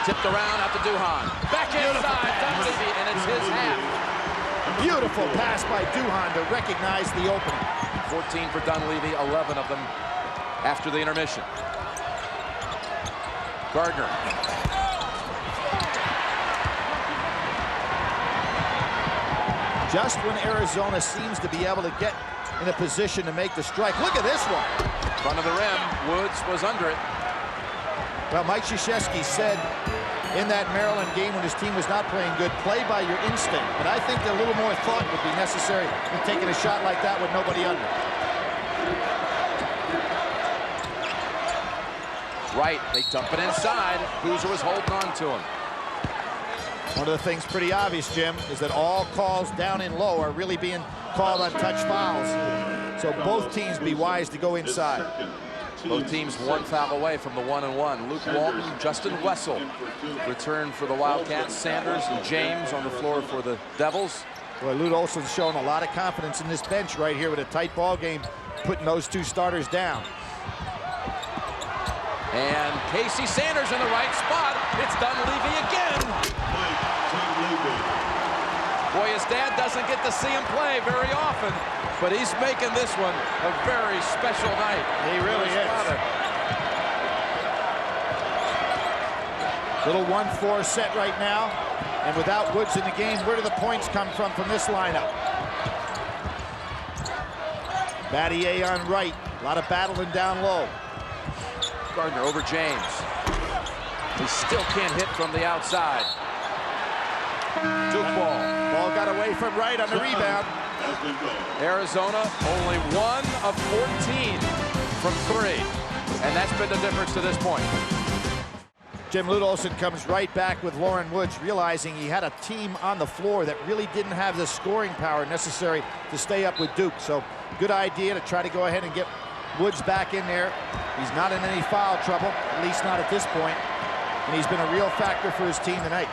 Tipped around out to Duhan. Back inside, Dunleavy, and it's his half. Beautiful pass by Duhan to recognize the opening. 14 for Dunleavy, 11 of them after the intermission. Gardner. Just when Arizona seems to be able to get in a position to make the strike. Look at this one. Front of the rim. Woods was under it. Well, Mike Krzyzewski said in that Maryland game when his team was not playing good, play by your instinct. But I think that a little more thought would be necessary in taking a shot like that with nobody under. Right, they dump it inside. Boozer was holding on to him. One of the things pretty obvious, Jim, is that all calls down and low are really being called on touch fouls. So both teams be wise to go inside. Both teams 1 foul away from the 1-and-1. Luke Walton, Justin Wessel return for the Wildcats. Sanders and James on the floor for the Devils. Boy, Lute Olson's showing a lot of confidence in this bench right here with a tight ball game, putting those 2 starters down. And Casey Sanders in the right spot. It's Dunleavy again. Boy, his dad doesn't get to see him play very often, but he's making this one a very special night. He really is. Little 1-4 set right now. And without Woods in the game, where do the points come from this lineup? Battier on right. A lot of battling down low. Gardner over James. He still can't hit from the outside. Duke ball. Ball got away from right on the rebound. Arizona only 1 of 14 from 3. And that's been the difference to this point. Jim Ludolson comes right back with Loren Woods, realizing he had a team on the floor that really didn't have the scoring power necessary to stay up with Duke. So good idea to try to go ahead and get Woods back in there. He's not in any foul trouble, at least not at this point. And he's been a real factor for his team tonight.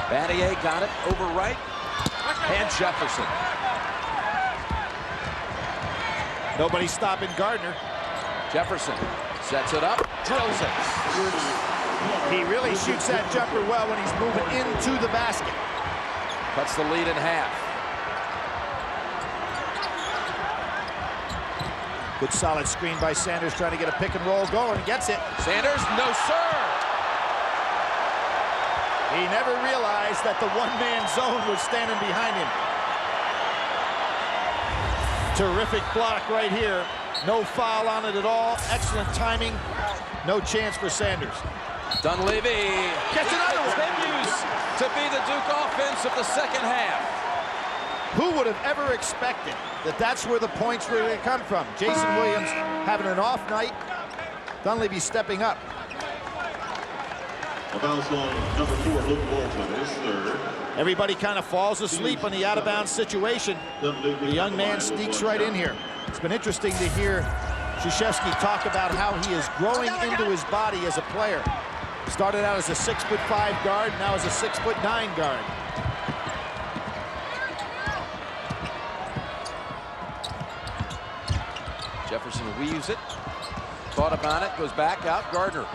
Battier got it over right. And Jefferson. Nobody stopping Gardner. Jefferson sets it up, drills it. He really shoots that jumper well when he's moving into the basket. Cuts the lead in half. Good solid screen by Sanders, trying to get a pick and roll going. Gets it. Sanders, no sir. He never realized that the one-man zone was standing behind him. Terrific block right here. No foul on it at all. Excellent timing. No chance for Sanders. Dunleavy gets another one. Continues to be the Duke offense of the second half. Who would have ever expected that that's where the points were going to come from? Jason Williams having an off night. Dunleavy stepping up. A foul on number 4, Luke Walton, his third. Everybody kind of falls asleep on the out-of-bounds situation. The young man sneaks right in here. It's been interesting to hear Krzyzewski talk about how he is growing into his body as a player. Started out as a 6'5" guard, now as a 6'9" guard. Jefferson weaves it. Thought about it, goes back out. Gardner,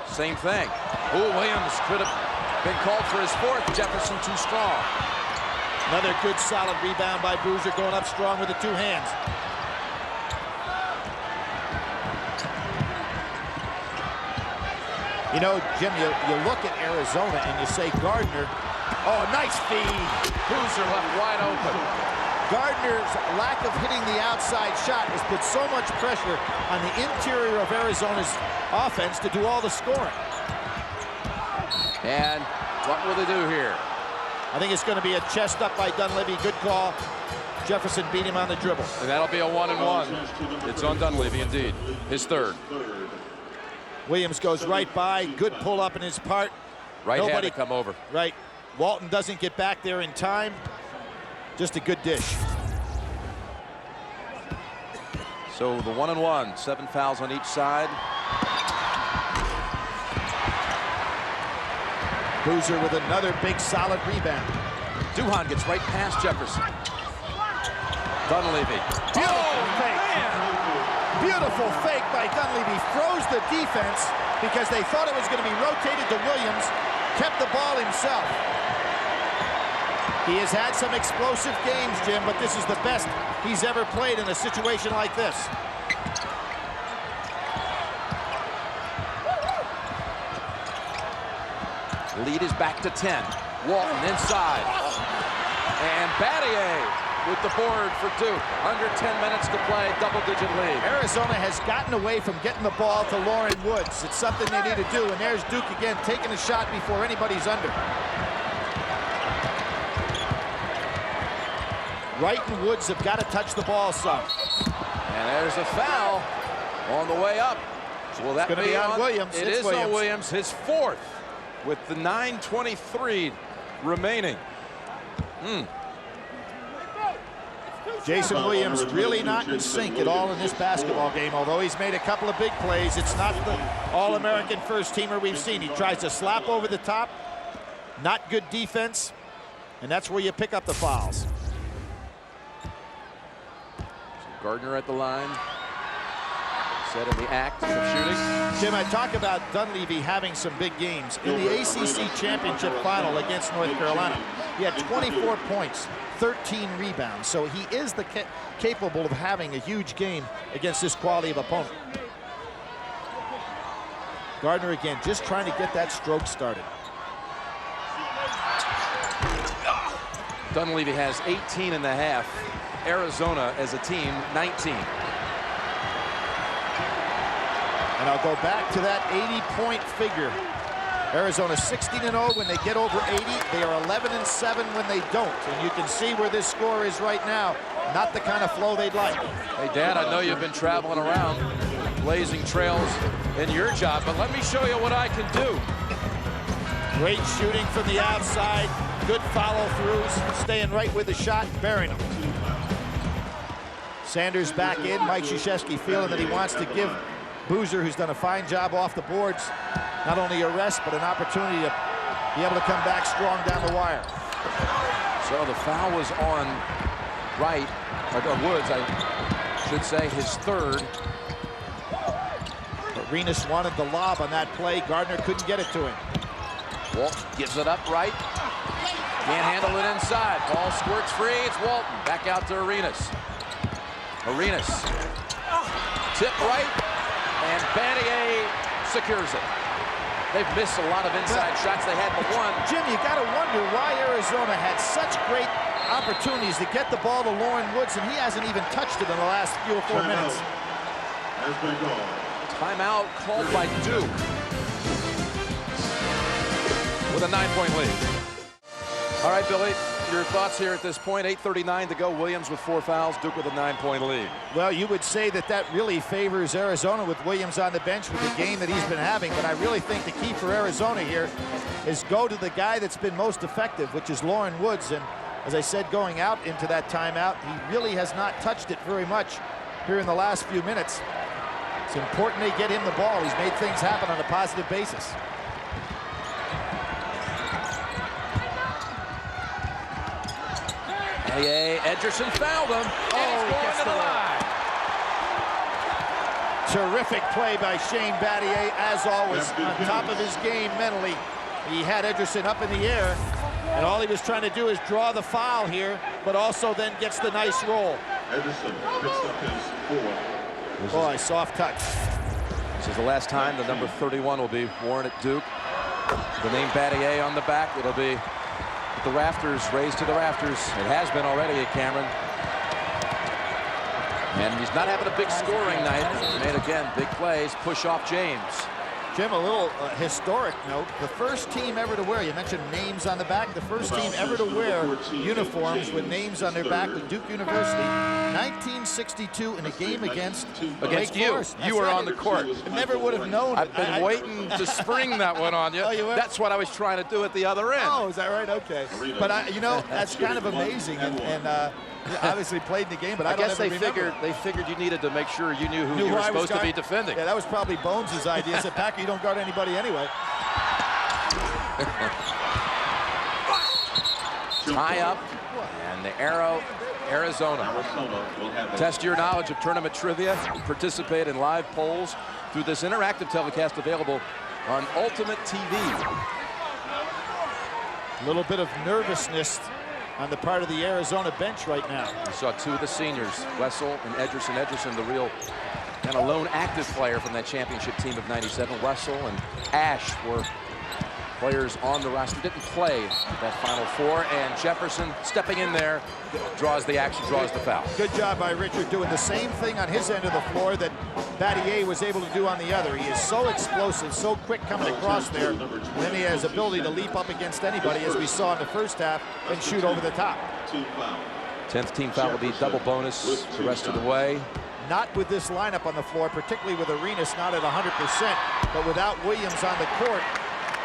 same thing. Oh, Williams could have been called for his 4th. Jefferson too strong. Another good solid rebound by Boozer, going up strong with the 2 hands. You know, Jim, you look at Arizona and you say Gardner. Oh, nice feed. Boozer left wide open. Gardner's lack of hitting the outside shot has put so much pressure on the interior of Arizona's offense to do all the scoring. And what will they do here? I think it's going to be a chest up by Dunleavy. Good call. Jefferson beat him on the dribble. And that'll be a 1-and-1. It's on Dunleavy, indeed. His 3rd. Williams goes right by. Good pull up in his part. Right-handed come over. Right. Walton doesn't get back there in time. Just a good dish. So the 1-and-1. 7 fouls on each side. Boozer with another big solid rebound. Duhan gets right past Jefferson. Dunleavy. Beautiful fake. Beautiful fake by Dunleavy. Froze the defense because they thought it was going to be rotated to Williams. Kept the ball himself. He has had some explosive games, Jim, but this is the best he's ever played in a situation like this. Lead is back to 10. Walton inside. And Battier with the board for Duke. Under 10 minutes to play, double-digit lead. Arizona has gotten away from getting the ball to Loren Woods. It's something they need to do, and there's Duke again taking a shot before anybody's under. Wright and Woods have got to touch the ball some. And there's a foul on the way up. So will that be on Williams? It is on Williams, his 4th, with the 9:23 remaining. Jason Williams really not in sync at all in this basketball game. Although he's made a couple of big plays, it's not the All-American first-teamer we've seen. He tries to slap over the top. Not good defense. And that's where you pick up the fouls. Gardner at the line. Set in the act of shooting. Jim, I talk about Dunleavy having some big games. In the ACC championship final against North Carolina, he had 24 points, 13 rebounds. So he is capable of having a huge game against this quality of opponent. Gardner again, just trying to get that stroke started. Dunleavy has 18 and a half. Arizona as a team, 19. And I'll go back to that 80-point figure. Arizona 16-0 when they get over 80. They are 11-7 when they don't. And you can see where this score is right now. Not the kind of flow they'd like. Hey, Dad, I know you've been traveling around, blazing trails in your job, but let me show you what I can do. Great shooting from the outside. Good follow-throughs. Staying right with the shot, burying them. Sanders back in. Mike Krzyzewski feeling that he wants to give Boozer, who's done a fine job off the boards, not only a rest, but an opportunity to be able to come back strong down the wire. So the foul was on Wright, or Woods, I should say, his third. Arenas wanted the lob on that play. Gardner couldn't get it to him. Walton gives it up right. Can't handle it inside. Ball squirts free. It's Walton. Back out to Arenas. Arenas. Tip right. And Battier secures it. They've missed a lot of inside shots. They had but one. Jim, you got to wonder why Arizona had such great opportunities to get the ball to Loren Woods, and he hasn't even touched it in the last 3 or 4 minutes. Timeout called by Duke with a 9-point lead. All right, Billy, your thoughts here at this point. 8:39 to go. Williams with 4 fouls. Duke with a 9-point lead. Well, you would say that that really favors Arizona with Williams on the bench with the game that he's been having. But I really think the key for Arizona here is go to the guy that's been most effective, which is Loren Woods. And as I said, going out into that timeout, he really has not touched it very much here in the last few minutes. It's important they get him the ball. He's made things happen on a positive basis. Ederson fouled him. And he's going to the line. Terrific play by Shane Battier, as always, on top of his game mentally. He had Ederson up in the air, and all he was trying to do is draw the foul here, but also then gets the nice roll. Ederson picks up his 4th. Boy, soft touch. This is the last time the number 31 will be worn at Duke. The name Battier on the back. It'll be the rafters, raised to the rafters. It has been already at Cameron. And he's not having a big scoring night. He made, again, big plays, push off James. Jim, a little historic note. The first team ever to wear, you mentioned names on the back, the first team ever to wear uniforms with names on their back with Duke University, 1962 in a game against Wake you. Forest. You were on the court. I never would have known. I've been waiting to spring that one on you. Oh, you were? That's what I was trying to do at the other end. Oh, is that right? Okay. But, you know, that's kind of amazing. And obviously played in the game, but I guess don't they figured you needed to make sure you knew who you were supposed to be defending. Yeah, that was probably Bones' idea. He said, Packer, you don't guard anybody anyway. Tie up, and the arrow, Arizona. Test your knowledge of tournament trivia. Participate in live polls through this interactive telecast available on Ultimate TV. A little bit of nervousness on the part of the Arizona bench right now. We saw 2 of the seniors, Wessel and Ederson. Ederson, the real kind of lone active player from that championship team of '97. Wessel and Ash were players on the roster, didn't play that Final Four, and Jefferson stepping in there, draws the action, draws the foul. Good job by Richard doing the same thing on his end of the floor that Battier was able to do on the other. He is so explosive, so quick coming across there, and then he has ability to leap up against anybody, as we saw in the first half, and shoot over the top. 10th team foul will be double bonus the rest of the way. Not with this lineup on the floor, particularly with Arenas not at 100%, but without Williams on the court,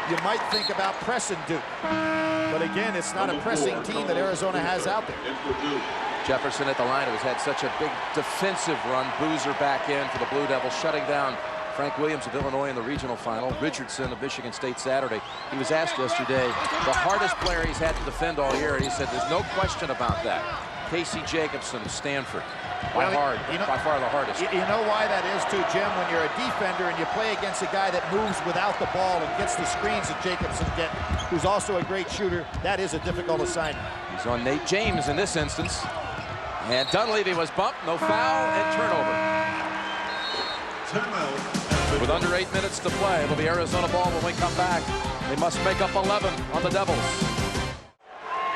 you might think about pressing Duke. But again, it's not a pressing team that Arizona has out there. Jefferson at the line, who's had such a big defensive run. Boozer back in for the Blue Devils, shutting down Frank Williams of Illinois in the regional final. Richardson of Michigan State Saturday. He was asked yesterday, the hardest player he's had to defend all year, and he said there's no question about that. Casey Jacobson of Stanford. By Well, by far the hardest. You know why that is too, Jim? When you're a defender and you play against a guy that moves without the ball and gets the screens that Jacobson gets, who's also a great shooter, that is a difficult assignment. He's on Nate James in this instance. And Dunleavy was bumped, no foul, and turnover. With under 8 minutes to play, it'll be Arizona ball when we come back. They must make up 11 on the Devils.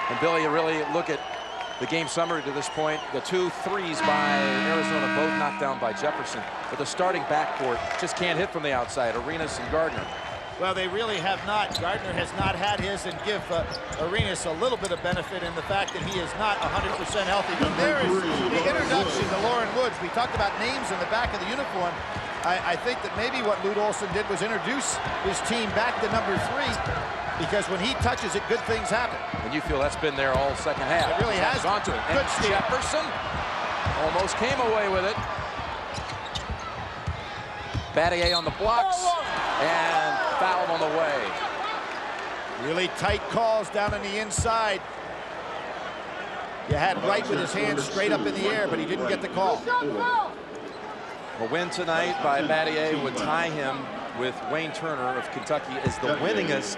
And Billy, you really look at the game summary to this point. The 2 threes by Arizona, both knocked down by Jefferson. But the starting backcourt just can't hit from the outside, Arenas and Gardner. Well, they really have not. Gardner has not had his, and give Arenas a little bit of benefit in the fact that he is not 100% healthy. But there is the introduction to Lauren Woods. We talked about names in the back of the uniform. I think that maybe what Lute Olson did was introduce his team back to number 3, because when he touches it, good things happen. And you feel that's been there all second half. It really has. Gone to it. Good And steal. Jefferson almost came away with it. Battier on the blocks and fouled on the way. Really tight calls down on the inside. You had Wright with his hands straight up in the air, but he didn't get the call. A win tonight by Battier would tie him with Wayne Turner of Kentucky as the winningest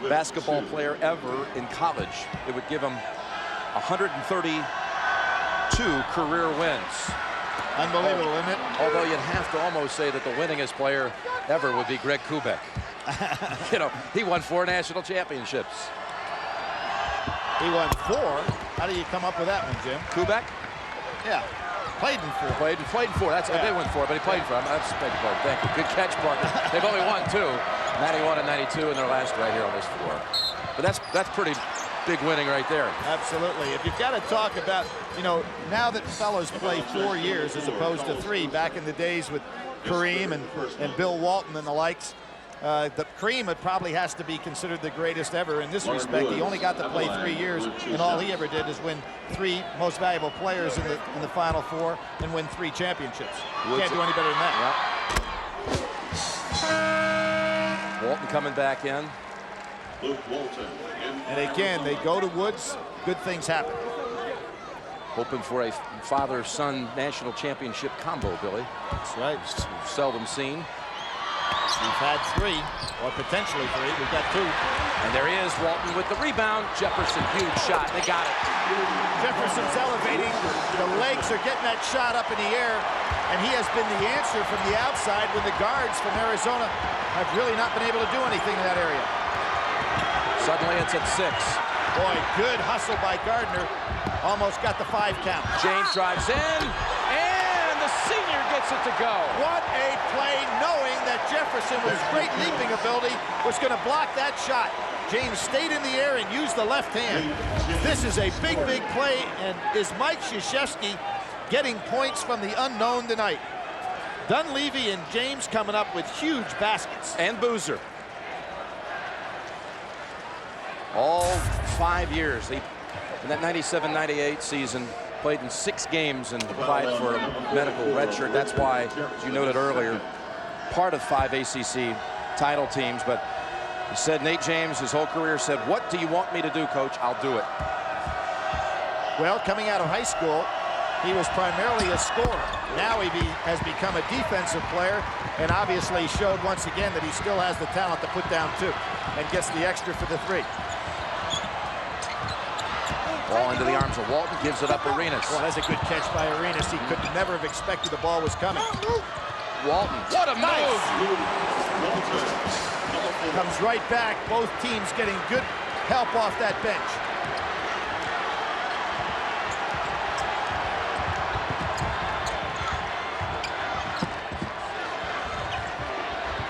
basketball player ever in college. It would give him 132 career wins. Unbelievable, isn't it? Although you'd have to almost say that the winningest player ever would be Greg Kubek. You know, he won 4 national championships. He won 4. How do you come up with that one, Jim? Kubek? Yeah. Played in 4. Played in 4. That's Yeah. They won 4, but he played for him. That's beg your pardon. Thank you. Good catch, Parker. They've only won 2. 91 and 92 in their last right here on this floor. But that's pretty big winning right there. Absolutely. If you've got to talk about, you know, now that fellows play 4 years as opposed to 3 back in the days with Kareem and Bill Walton and the likes, the Kareem probably has to be considered the greatest ever in this respect. He only got to play 3 years, and all he ever did is win 3 most valuable players in the Final 4 and win 3 championships. Can't do any better than that. Yeah. Walton coming back in. And again, they go to Woods, good things happen. Hoping for a father-son national championship combo, Billy. That's right. Seldom seen. We've had 3, or potentially 3. We've got 2. And there he is, Walton with the rebound. Jefferson, huge shot. They got it. Jefferson's elevating. The legs are getting that shot up in the air, and he has been the answer from the outside when the guards from Arizona have really not been able to do anything in that area. Suddenly it's at 6. Boy, good hustle by Gardner. Almost got the 5 count. James drives in, and the senior gets it to go. What a play, knowing that Jefferson, with his great leaping ability, was going to block that shot. James stayed in the air and used the left hand. This is a big, big play, and is Mike Krzyzewski getting points from the unknown tonight. Dunleavy and James coming up with huge baskets. And Boozer. All 5 years. In that 97-98 season, played in 6 games and applied for a medical redshirt. That's why, as you noted earlier, part of 5 ACC title teams. But he said, Nate James, his whole career said, "What do you want me to do, Coach? I'll do it." Well, coming out of high school, he was primarily a scorer. Now he has become a defensive player, and obviously showed once again that he still has the talent to put down 2 and gets the extra for the 3. Ball into the arms of Walton, gives it up Arenas. Well, that's a good catch by Arenas. He could never have expected the ball was coming. Walton, what a move! Comes right back. Both teams getting good help off that bench.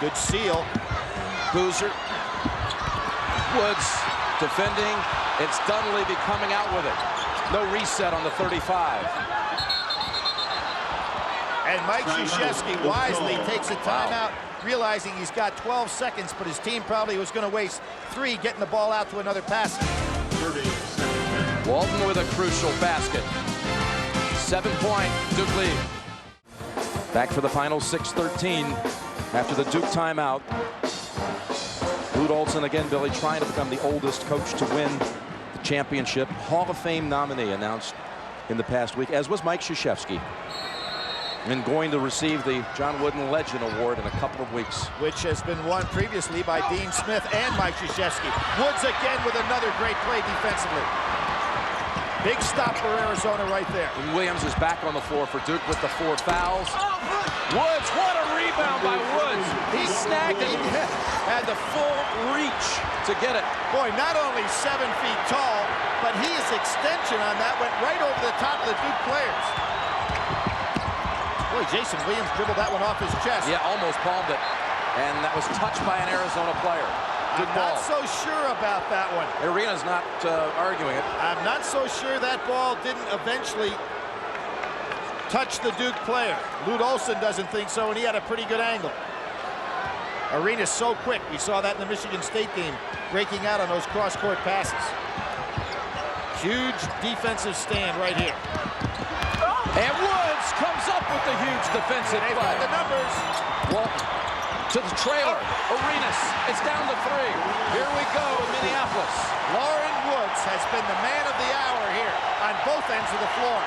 Good seal. Boozer. Woods defending. It's Dunleavy coming out with it. No reset on the 35. And Mike Krzyzewski wisely takes a timeout, realizing he's got 12 seconds, but his team probably was going to waste 3 getting the ball out to another pass. Walton with a crucial basket. 7-point Duke lead. Back for the final 6:13 after the Duke timeout. Lute Olson again, Billy, trying to become the oldest coach to win the championship. Hall of Fame nominee announced in the past week, as was Mike Krzyzewski. And going to receive the John Wooden Legend Award in a couple of weeks. Which has been won previously by Dean Smith and Mike Krzyzewski. Woods again with another great play defensively. Big stop for Arizona right there. And Williams is back on the floor for Duke with the 4 fouls. Woods, what a rebound by Woods. He snagged it, had the full reach to get it. Boy, not only 7 feet tall, but his extension on that went right over the top of the Duke players. Boy, Jason Williams dribbled that one off his chest. Yeah, almost palmed it. And that was touched by an Arizona player. Good I'm ball. not so sure about that one. Arena's not arguing it. I'm not so sure that ball didn't eventually touch the Duke player. Lute Olson doesn't think so, and he had a pretty good angle. Arena's so quick. We saw that in the Michigan State game, breaking out on those cross-court passes. Huge defensive stand right here. And Woods comes up with the huge defensive They've play. got the numbers. Well, to the trailer. Arenas. It's down to 3. Here we go in Minneapolis. Loren Woods has been the man of the hour here on both ends of the floor.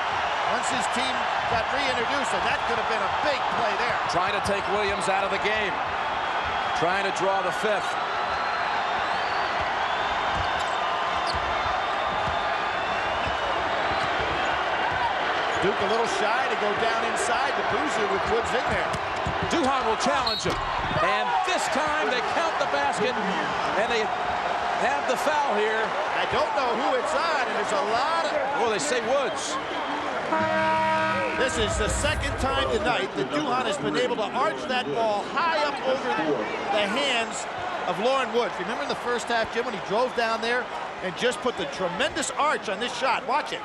Once his team got reintroduced, and that could have been a big play there. Trying to take Williams out of the game. Trying to draw the 5th. Duke a little shy to go down inside to Boozer with Woods in there. Duhan will challenge him. And this time they count the basket, and they have the foul here. I don't know who it's on, and there's a lot of... Well, they say Woods. This is the second time tonight that Duhan has been able to arch that ball high up over the hands of Loren Woods. Remember in the first half, Jim, when he drove down there and just put the tremendous arch on this shot? Watch it.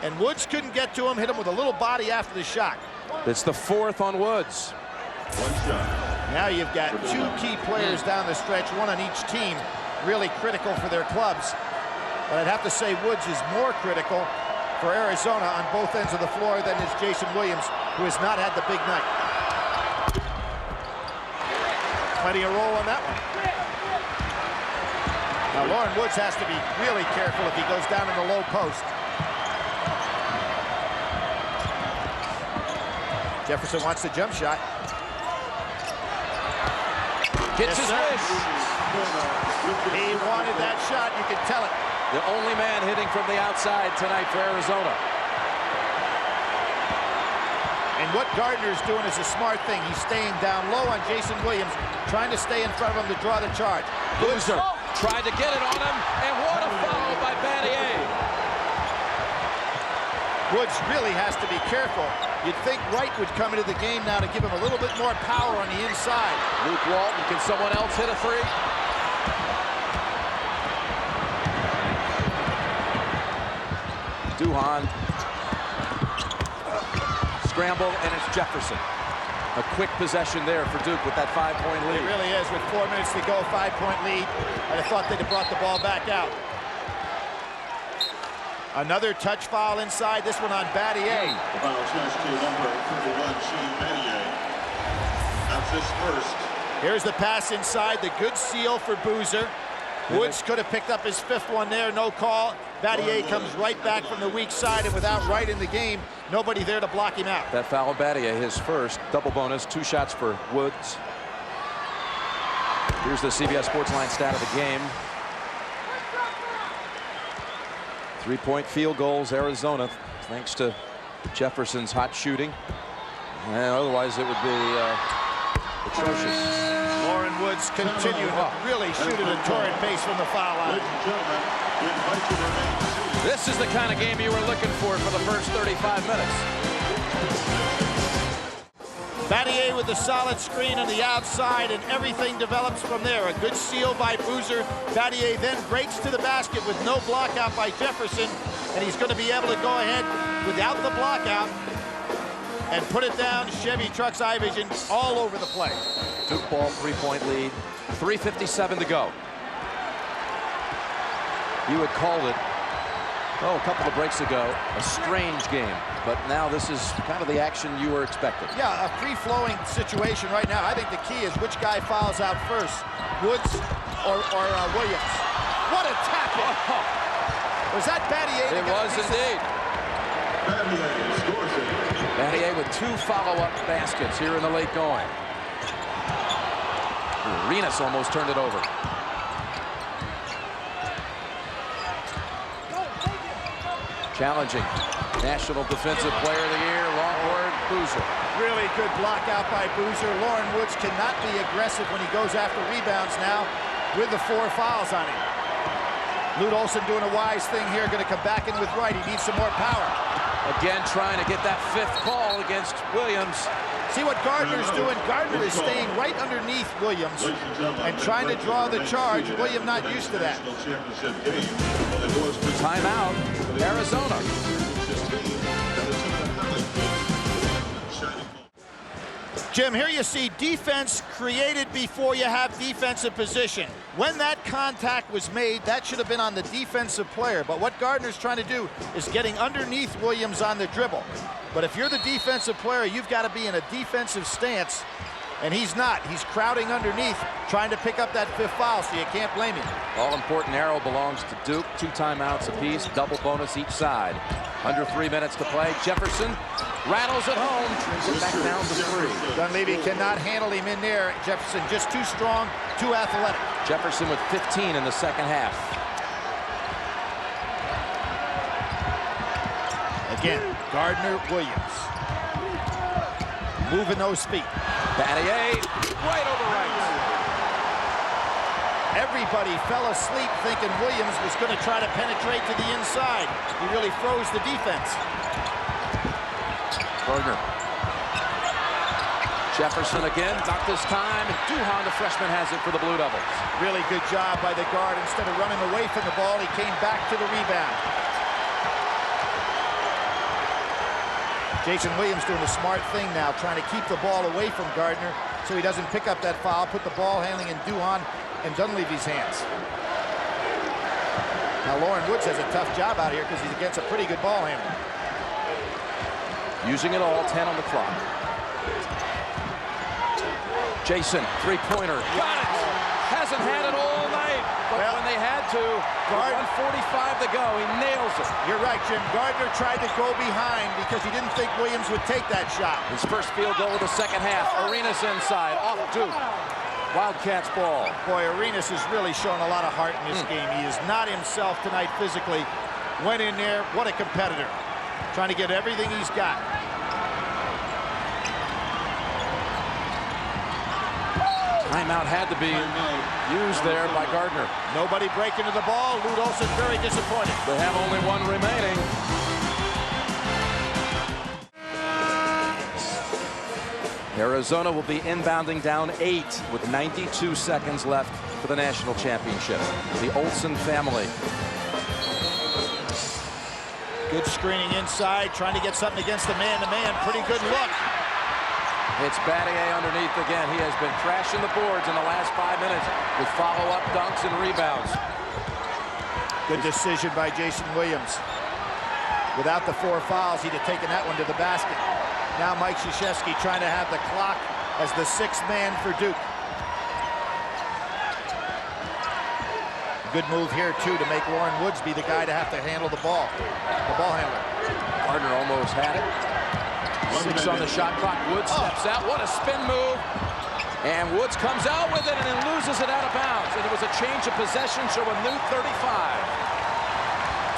And Woods couldn't get to him, hit him with a little body after the shot. It's the 4th on Woods. 1 shot. Now you've got 2 key players down the stretch, one on each team, really critical for their clubs. But I'd have to say Woods is more critical for Arizona on both ends of the floor than is Jason Williams, who has not had the big night. Plenty of roll on that one. Now Loren Woods has to be really careful if he goes down in the low post. Jefferson wants the jump shot. Gets his wish. He wanted that shot, you can tell it. The only man hitting from the outside tonight for Arizona. And what Gardner's doing is a smart thing. He's staying down low on Jason Williams, trying to stay in front of him to draw the charge. Boozer tried to get it on him, and what a foul by Battier. Woods really has to be careful. You'd think Wright would come into the game now to give him a little bit more power on the inside. Luke Walton, can someone else hit a 3? Duhan. Scramble, and it's Jefferson. A quick possession there for Duke with that 5-point lead. It really is. With 4 minutes to go, 5-point lead. I'd have thought they'd have brought the ball back out. Another touch foul inside, this one on Battier. The foul charge to number 31, Shane Battier. That's his first. Here's the pass inside, the good seal for Boozer. Woods could have picked up his 5th one there, no call. Battier comes right back from the weak side, and without Wright in the game, nobody there to block him out. That foul, Battier, his first. Double bonus, 2 shots for Woods. Here's the CBS Sportsline stat of the game. 3-point field goals, Arizona, thanks to Jefferson's hot shooting. And otherwise, it would be atrocious. Loren Woods continuing to really shoot at a torrid pace from the foul line. Ladies and gentlemen, we invite you to remain seated. This is the kind of game you were looking for the first 35 minutes. Battier with the solid screen on the outside, and everything develops from there. A good seal by Boozer. Battier then breaks to the basket with no block out by Jefferson, and he's going to be able to go ahead without the block out and put it down. Chevy trucks Ivision all over the play. Duke ball, 3-point lead, 3:57 to go. You had called it, a couple of breaks ago, a strange game. But now this is kind of the action you were expecting. Yeah, a free-flowing situation right now. I think the key is which guy fouls out first, Woods or Williams. What a tackle! Was that Battier? It was indeed. Battier scores it. Battier with 2 follow-up baskets here in the late going. Arenas almost turned it over. Challenging. National Defensive Player of the Year, Longhorn Boozer. Really good block out by Boozer. Lauren Woods cannot be aggressive when he goes after rebounds now with the 4 fouls on him. Lute Olson doing a wise thing here, going to come back in with Wright. He needs some more power. Again, trying to get that 5th call against Williams. See what Gardner's doing. Gardner is staying right underneath Williams and trying to draw the charge. Williams not used to that. Timeout, Arizona. Jim, here you see defense created before you have defensive position. When that contact was made, that should have been on the defensive player. But what Gardner's trying to do is getting underneath Williams on the dribble. But if you're the defensive player, you've got to be in a defensive stance. And he's not. He's crowding underneath, trying to pick up that 5th foul, so you can't blame him. All-important arrow belongs to Duke. 2 timeouts apiece, double bonus each side. Under 3 minutes to play. Jefferson rattles it home, brings it back down to 3. Dunleavy cannot handle him in there. Jefferson just too strong, too athletic. Jefferson with 15 in the second half. Again, Gardner, Williams. Moving those feet. Battier, right over right. Everybody fell asleep thinking Williams was going to try to penetrate to the inside. He really froze the defense. Gardner. Jefferson again, not this time. And Duhan, the freshman, has it for the Blue Devils. Really good job by the guard. Instead of running away from the ball, he came back to the rebound. Jason Williams doing a smart thing now, trying to keep the ball away from Gardner so he doesn't pick up that foul, put the ball handling in Duhan and Dunleavy's hands. Now Lauren Woods has a tough job out here because he's against a pretty good ball handler. Using it all, 10 on the clock. Jason, 3-pointer, got it! Hasn't had it all night, but well, when they had to, 1:45 to go, he nails it. You're right, Jim. Gardner tried to go behind because he didn't think Williams would take that shot. His first field goal of the second half. Arenas inside, off Duke. Wildcats ball. Boy, Arenas has really shown a lot of heart in this game. He is not himself tonight physically. Went in there, what a competitor. Trying to get everything he's got. Timeout had to be used there by Gardner. Nobody breaking to the ball. Lute Olson very disappointed. They have only 1 remaining. Arizona will be inbounding down 8 with 92 seconds left for the national championship. The Olsen family. Good screening inside, trying to get something against the man-to-man. Pretty good look. It's Battier underneath again. He has been crashing the boards in the last 5 minutes with follow-up dunks and rebounds. Good decision by Jason Williams. Without the 4 fouls, he'd have taken that one to the basket. Now Mike Krzyzewski trying to have the clock as the 6th man for Duke. Good move here, too, to make Lauren Woods be the guy to have to handle the ball handler. Gardner almost had it. 6 on the shot clock. Woods steps out. What a spin move. And Woods comes out with it and then loses it out of bounds. And it was a change of possession, so a new 35.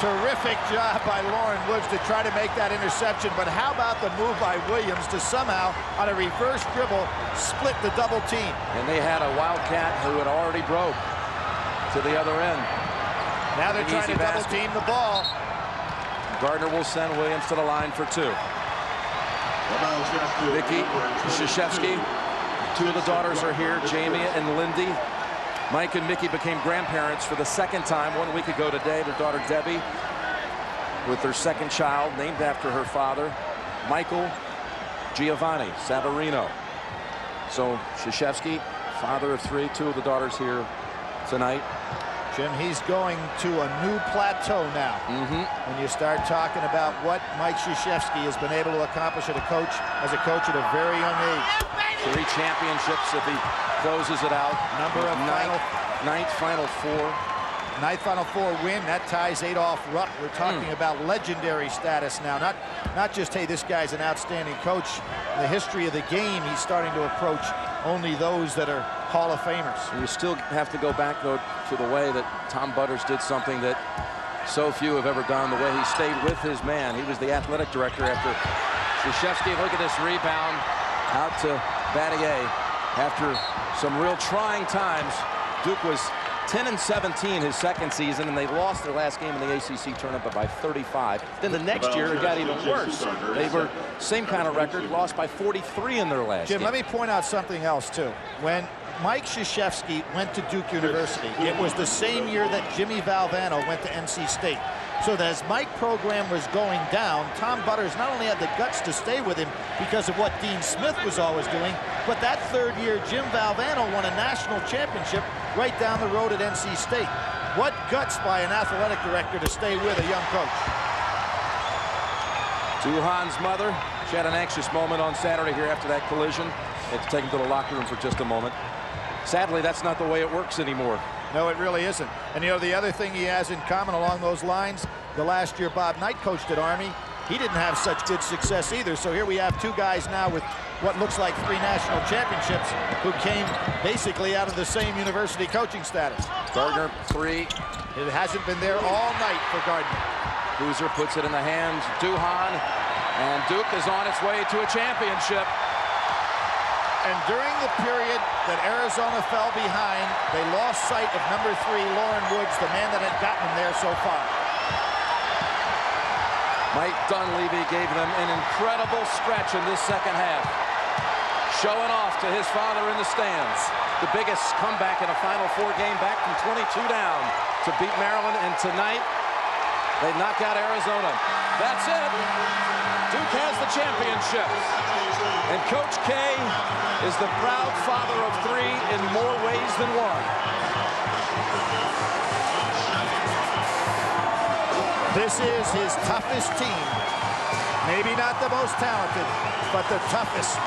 Terrific job by Lauren Woods to try to make that interception. But how about the move by Williams to somehow, on a reverse dribble, split the double team? And they had a Wildcat who had already broke to the other end. Now they're trying to double team the ball. Gardner will send Williams to the line for 2. Vicky Krzyzewski. 2 of the daughters are here, Jamie and Lindy. Mike and Mickey became grandparents for the 2nd time 1 week ago today. Their daughter Debbie with their 2nd child named after her father, Michael Giovanni Savarino. So Krzyzewski, father of 3, 2 of the daughters here tonight. Jim, he's going to a new plateau now. When you start talking about what Mike Krzyzewski has been able to accomplish as a coach at a very young age. 3 championships if he closes it out. Number of 9th Final 4. Ninth Final Four win, that ties Adolph Rupp. We're talking about legendary status now. Not just, hey, this guy's an outstanding coach. In the history of the game, he's starting to approach only those that are Hall of Famers. And you still have to go back, though, to the way that Tom Butters did something that so few have ever done, the way he stayed with his man. He was the athletic director after Krzyzewski. Look at this rebound out to Battier. After some real trying times, Duke was 10-17 his second season, and they lost their last game in the ACC tournament by 35. Then the next year, it got even worse. They were same kind of record, lost by 43 in their last Jim, game. let me point out something else, too. When Mike Krzyzewski went to Duke University, it was the same year that Jimmy Valvano went to NC State. So that as Mike's program was going down, Tom Butters not only had the guts to stay with him because of what Dean Smith was always doing, but that third year, Jim Valvano won a national championship right down the road at NC State. What guts by an athletic director to stay with a young coach. Duhan's mother, she had an anxious moment on Saturday here after that collision. Had to take him to the locker room for just a moment. Sadly, that's not the way it works anymore. No, it really isn't. And you know, the other thing he has in common along those lines, the last year Bob Knight coached at Army, he didn't have such good success either. So here we have two guys now with what looks like 3 national championships who came basically out of the same university coaching status. Gardner, 3. It hasn't been there all night for Gardner. Boozer puts it in the hands of Duhan, and Duke is on its way to a championship. And during the period that Arizona fell behind, they lost sight of number 3, Lauren Woods, the man that had gotten them there so far. Mike Dunleavy gave them an incredible stretch in this second half, showing off to his father in the stands. The biggest comeback in a Final Four game, back from 22 down to beat Maryland, and tonight they knock out Arizona. That's it. Duke has the championship. And Coach K is the proud father of 3 in more ways than one. This is his toughest team. Maybe not the most talented, but the toughest.